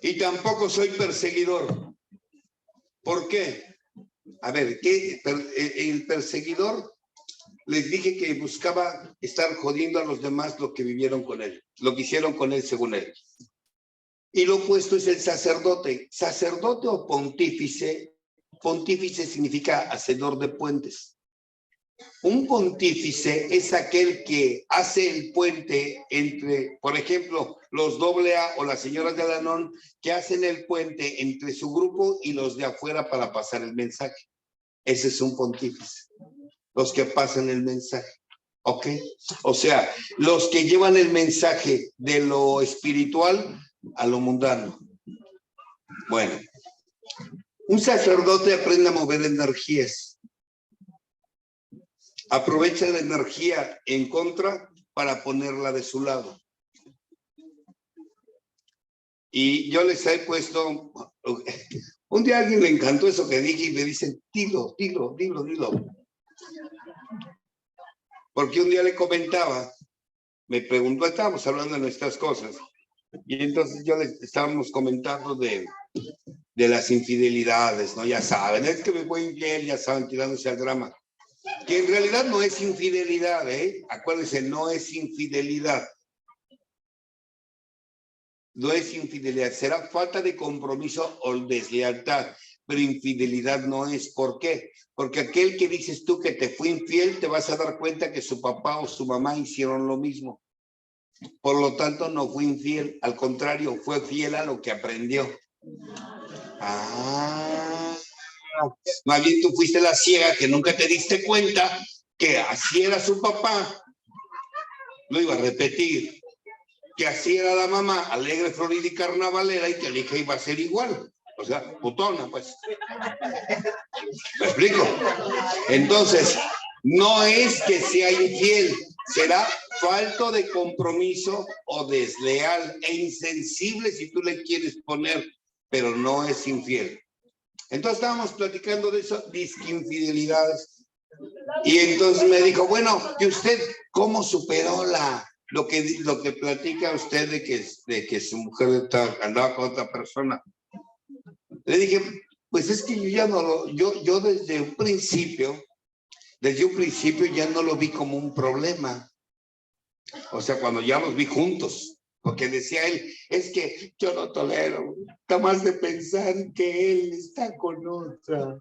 Y tampoco soy perseguidor. ¿Por qué? A ver, el perseguidor, les dije que buscaba estar jodiendo a los demás lo que vivieron con él, lo que hicieron con él según él. Y lo opuesto es el sacerdote. Sacerdote o pontífice. Pontífice significa hacedor de puentes. Un pontífice es aquel que hace el puente entre, por ejemplo, los AA o las señoras de Alanón, que hacen el puente entre su grupo y los de afuera para pasar el mensaje. Ese es un pontífice. Los que pasan el mensaje. ¿Ok? O sea, los que llevan el mensaje de lo espiritual a lo mundano. Bueno. Un sacerdote aprende a mover energías. Aprovecha la energía en contra para ponerla de su lado. Y yo les he puesto... Un día a alguien le encantó eso que dije y me dicen, dilo. Porque un día le comentaba, me preguntó, estábamos hablando de nuestras cosas, y entonces yo les estábamos comentando de las infidelidades, ¿no? Ya saben, es que me voy infiel, ya saben, tirándose al drama. Que en realidad no es infidelidad, ¿eh? Acuérdense, no es infidelidad. No es infidelidad, será falta de compromiso o deslealtad, pero infidelidad no es. ¿Por qué? Porque aquel que dices tú que te fue infiel, te vas a dar cuenta que su papá o su mamá hicieron lo mismo. Por lo tanto, no fue infiel, al contrario, fue fiel a lo que aprendió. Más bien tú fuiste la ciega que nunca te diste cuenta que así era su papá. Lo iba a repetir. Que así era la mamá, alegre, florida y carnavalera, y que la hija iba a ser igual. O sea, putona, pues. ¿Me explico? Entonces, no es que sea infiel, será falto de compromiso o desleal e insensible si tú le quieres poner, pero no es infiel. Entonces estábamos platicando de eso, disque infidelidades. Y entonces me dijo, bueno, ¿y usted cómo superó la lo que platica usted de que su mujer andaba con otra persona. Le dije, pues es que yo ya no lo, yo desde un principio ya no lo vi como un problema. O sea, cuando ya los vi juntos, porque decía él, es que yo no tolero, nada más de pensar que él está con otra.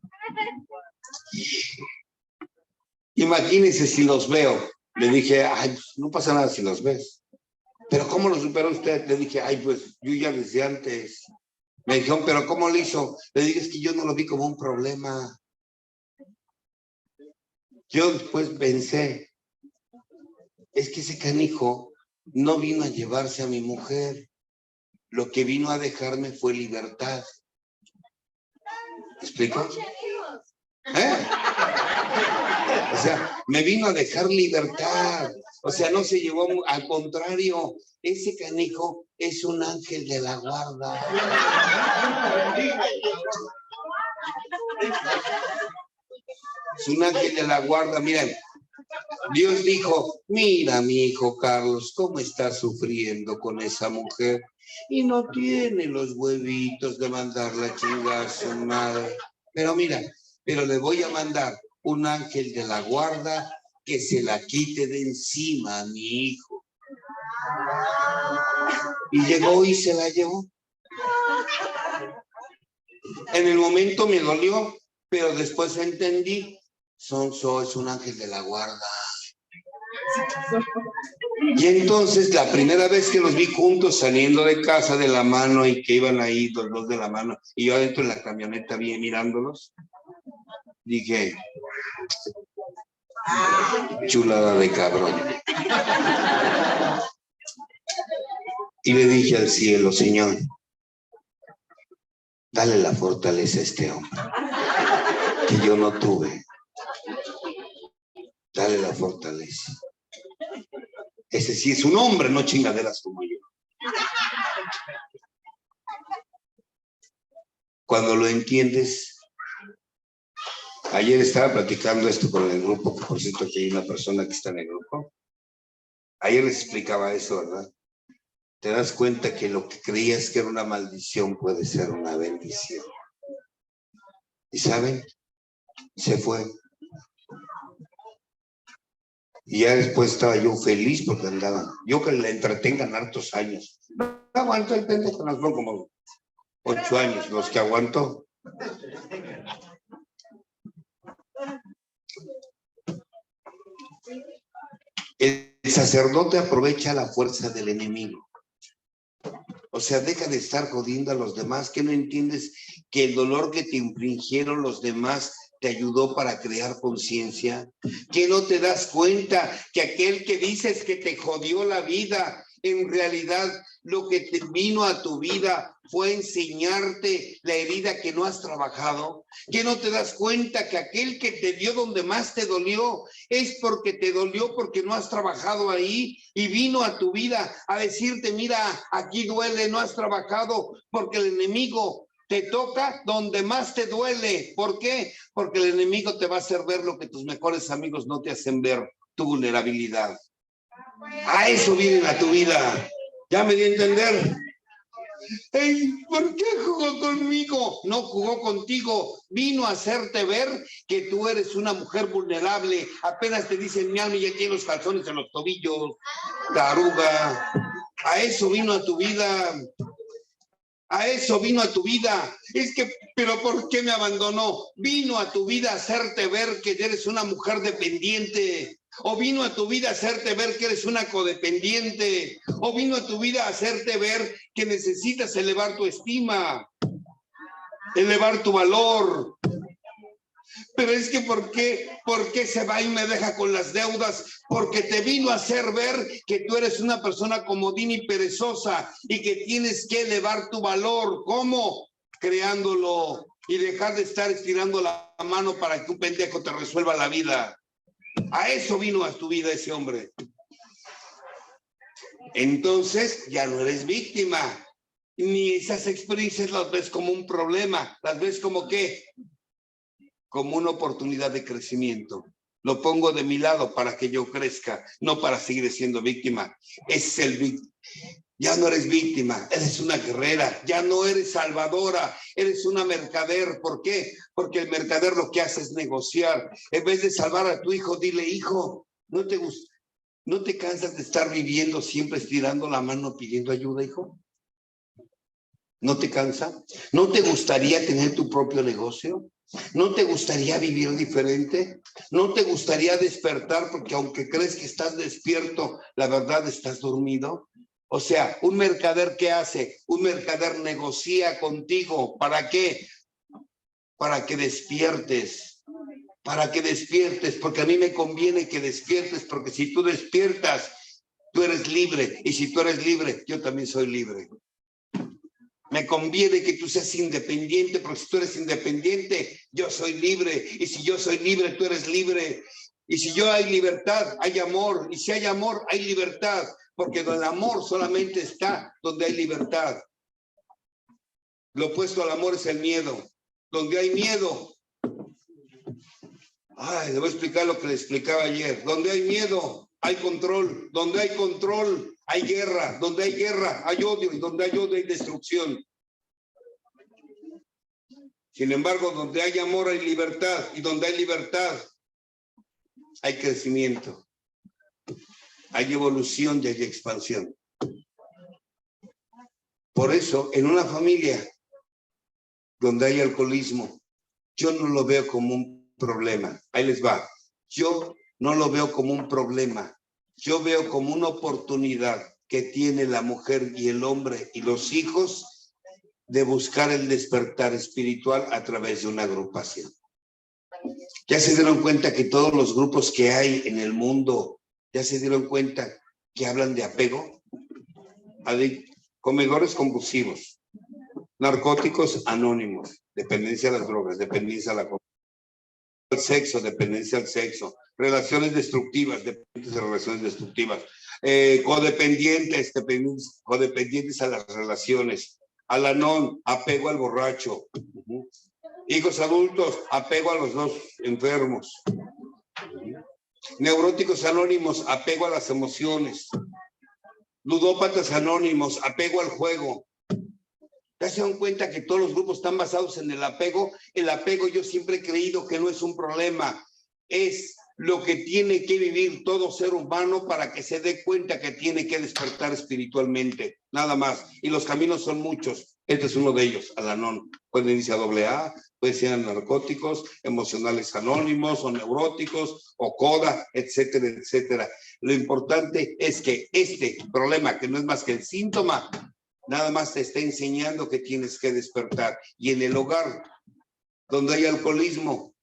Imagínense si los veo. Le dije, ay, no pasa nada si los ves. Pero ¿cómo lo superó usted? Le dije, ay, pues yo ya desde antes. Me dijeron, pero ¿cómo lo hizo? Le dije, es que yo no lo vi como un problema. Yo después pensé, es que ese canijo no vino a llevarse a mi mujer. Lo que vino a dejarme fue libertad. ¿Me explico? O sea, me vino a dejar libertad. O sea, no se llevó, al contrario, ese canijo es un ángel de la guarda. Es un ángel de la guarda, miren. Dios dijo, mira mi hijo Carlos, cómo está sufriendo con esa mujer. Y no tiene los huevitos de mandarla a chingar a su madre. Pero mira, pero le voy a mandar un ángel de la guarda que se la quite de encima a mi hijo. Y llegó y se la llevó. En el momento me dolió, pero después entendí, Sonso es un ángel de la guarda. Y entonces la primera vez que los vi juntos saliendo de casa de la mano y que iban ahí los dos de la mano y yo adentro de la camioneta bien mirándolos, dije, chulada de cabrón. Y le dije al cielo, Señor, dale la fortaleza a este hombre que yo no tuve. Dale la fortaleza. Ese sí es un hombre, no chingaderas como yo. Cuando lo entiendes, ayer estaba platicando esto con el grupo, que por cierto que hay una persona que está en el grupo. Ayer les explicaba eso, ¿verdad? Te das cuenta que lo que creías que era una maldición puede ser una bendición. ¿Y saben? Se fue. Y ya después estaba yo feliz porque andaba. Yo que le entretengan hartos años. No aguantó el pendejo, nos fueron como 8 años los que aguantó. El sacerdote aprovecha la fuerza del enemigo. O sea, deja de estar jodiendo a los demás, que no entiendes que el dolor que te infligieron los demás te ayudó para crear conciencia, que no te das cuenta que aquel que dices que te jodió la vida, en realidad lo que te vino a tu vida fue enseñarte la herida que no has trabajado, que no te das cuenta que aquel que te dio donde más te dolió es porque te dolió porque no has trabajado ahí y vino a tu vida a decirte, mira, aquí duele, no has trabajado, porque el enemigo te toca donde más te duele. ¿Por qué? Porque el enemigo te va a hacer ver lo que tus mejores amigos no te hacen ver, tu vulnerabilidad. A eso vienen a tu vida. ¿Ya me di a entender? Hey, ¿por qué jugó conmigo? No jugó contigo, vino a hacerte ver que tú eres una mujer vulnerable. Apenas te dicen mi alma y ya tiene los calzones en los tobillos, taruga. A eso vino a tu vida. A eso vino a tu vida. Es que, pero ¿por qué me abandonó? Vino a tu vida a hacerte ver que eres una mujer dependiente. O vino a tu vida a hacerte ver que eres una codependiente. O vino a tu vida a hacerte ver que necesitas elevar tu estima, elevar tu valor. Pero es que ¿por qué se va y me deja con las deudas? Porque te vino a hacer ver que tú eres una persona comodina y perezosa y que tienes que elevar tu valor. ¿Cómo? Creándolo y dejar de estar estirando la mano para que un pendejo te resuelva la vida. A eso vino a tu vida ese hombre. Entonces ya no eres víctima. Ni esas experiencias las ves como un problema. Las ves como ¿qué? Como una oportunidad de crecimiento. Lo pongo de mi lado para que yo crezca, no para seguir siendo víctima. Es el víctima. Ya no eres víctima, eres una guerrera, ya no eres salvadora, eres una mercader. ¿Por qué? Porque el mercader lo que hace es negociar. En vez de salvar a tu hijo, dile, hijo, ¿no te cansas de estar viviendo siempre estirando la mano pidiendo ayuda, hijo? ¿No te cansa? ¿No te gustaría tener tu propio negocio? ¿No te gustaría vivir diferente? ¿No te gustaría despertar? Porque aunque crees que estás despierto, la verdad estás dormido. O sea, un mercader, ¿qué hace? Un mercader negocia contigo. ¿Para qué? Para que despiertes. Para que despiertes, porque a mí me conviene que despiertes, porque si tú despiertas, tú eres libre. Y si tú eres libre, yo también soy libre. Me conviene que tú seas independiente, porque si tú eres independiente, yo soy libre. Y si yo soy libre, tú eres libre. Y si yo hay libertad, hay amor. Y si hay amor, hay libertad. Porque el amor solamente está donde hay libertad. Lo opuesto al amor es el miedo. Donde hay miedo. Ay, le voy a explicar lo que le explicaba ayer. Donde hay miedo, hay control. Donde hay control, hay guerra. Donde hay guerra, hay odio. Y donde hay odio, hay destrucción. Sin embargo, donde hay amor, hay libertad. Y donde hay libertad, hay crecimiento. Hay evolución y hay expansión. Por eso, en una familia donde hay alcoholismo, yo no lo veo como un problema. Ahí les va. Yo no lo veo como un problema. Yo veo como una oportunidad que tiene la mujer y el hombre y los hijos de buscar el despertar espiritual a través de una agrupación. Ya se dieron cuenta que todos los grupos que hay en el mundo, ya se dieron cuenta que hablan de apego, comedores compulsivos, narcóticos anónimos, dependencia a las drogas, dependencia a la comida, al sexo, dependencia al sexo, relaciones destructivas, dependientes de relaciones destructivas, codependientes, codependientes a las relaciones, alanón, apego al borracho, hijos adultos, apego a los dos enfermos, neuróticos anónimos, apego a las emociones, ludópatas anónimos, apego al juego. ¿Ya se dan cuenta que todos los grupos están basados en el apego? El apego yo siempre he creído que no es un problema, es lo que tiene que vivir todo ser humano para que se dé cuenta que tiene que despertar espiritualmente, nada más. Y los caminos son muchos. Este es uno de ellos, Al-Anon. Pueden irse a AA, pueden ser a narcóticos, emocionales anónimos, o neuróticos, o CODA, etcétera, etcétera. Lo importante es que este problema, que no es más que el síntoma, nada más te está enseñando que tienes que despertar. Y en el hogar, donde hay alcoholismo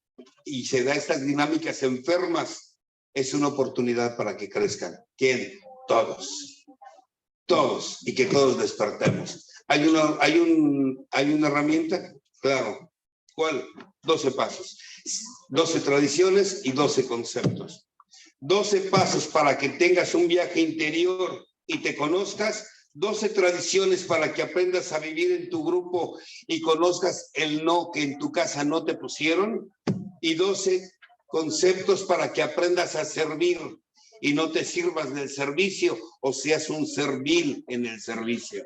y se da estas dinámicas enfermas, es una oportunidad para que crezcan. ¿Quién? Todos. Todos. Y que todos despertemos. ¿Hay una herramienta? Claro. ¿Cuál? 12 pasos. 12 tradiciones y 12 conceptos. 12 pasos para que tengas un viaje interior y te conozcas. 12 tradiciones para que aprendas a vivir en tu grupo y conozcas el no que en tu casa no te pusieron. Y 12 conceptos para que aprendas a servir y no te sirvas del servicio o seas un servil en el servicio.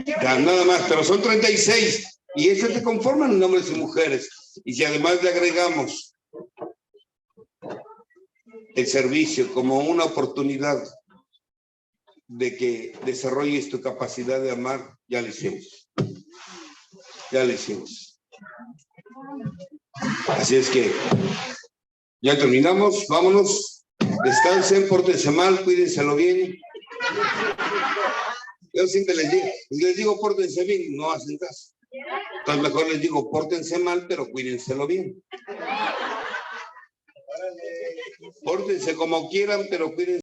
Ya, nada más, pero son 36 y eso te conforman en hombres y mujeres. Y si además le agregamos el servicio como una oportunidad de que desarrolles tu capacidad de amar, ya lo hicimos. Ya lo hicimos. Así es que ya terminamos, vámonos, descansen, pórtense mal, cuídenselo bien. Yo siempre les digo pórtense bien, no hacen caso. Entonces mejor les digo pórtense mal, pero cuídenselo bien. Pórtense como quieran, pero cuídense.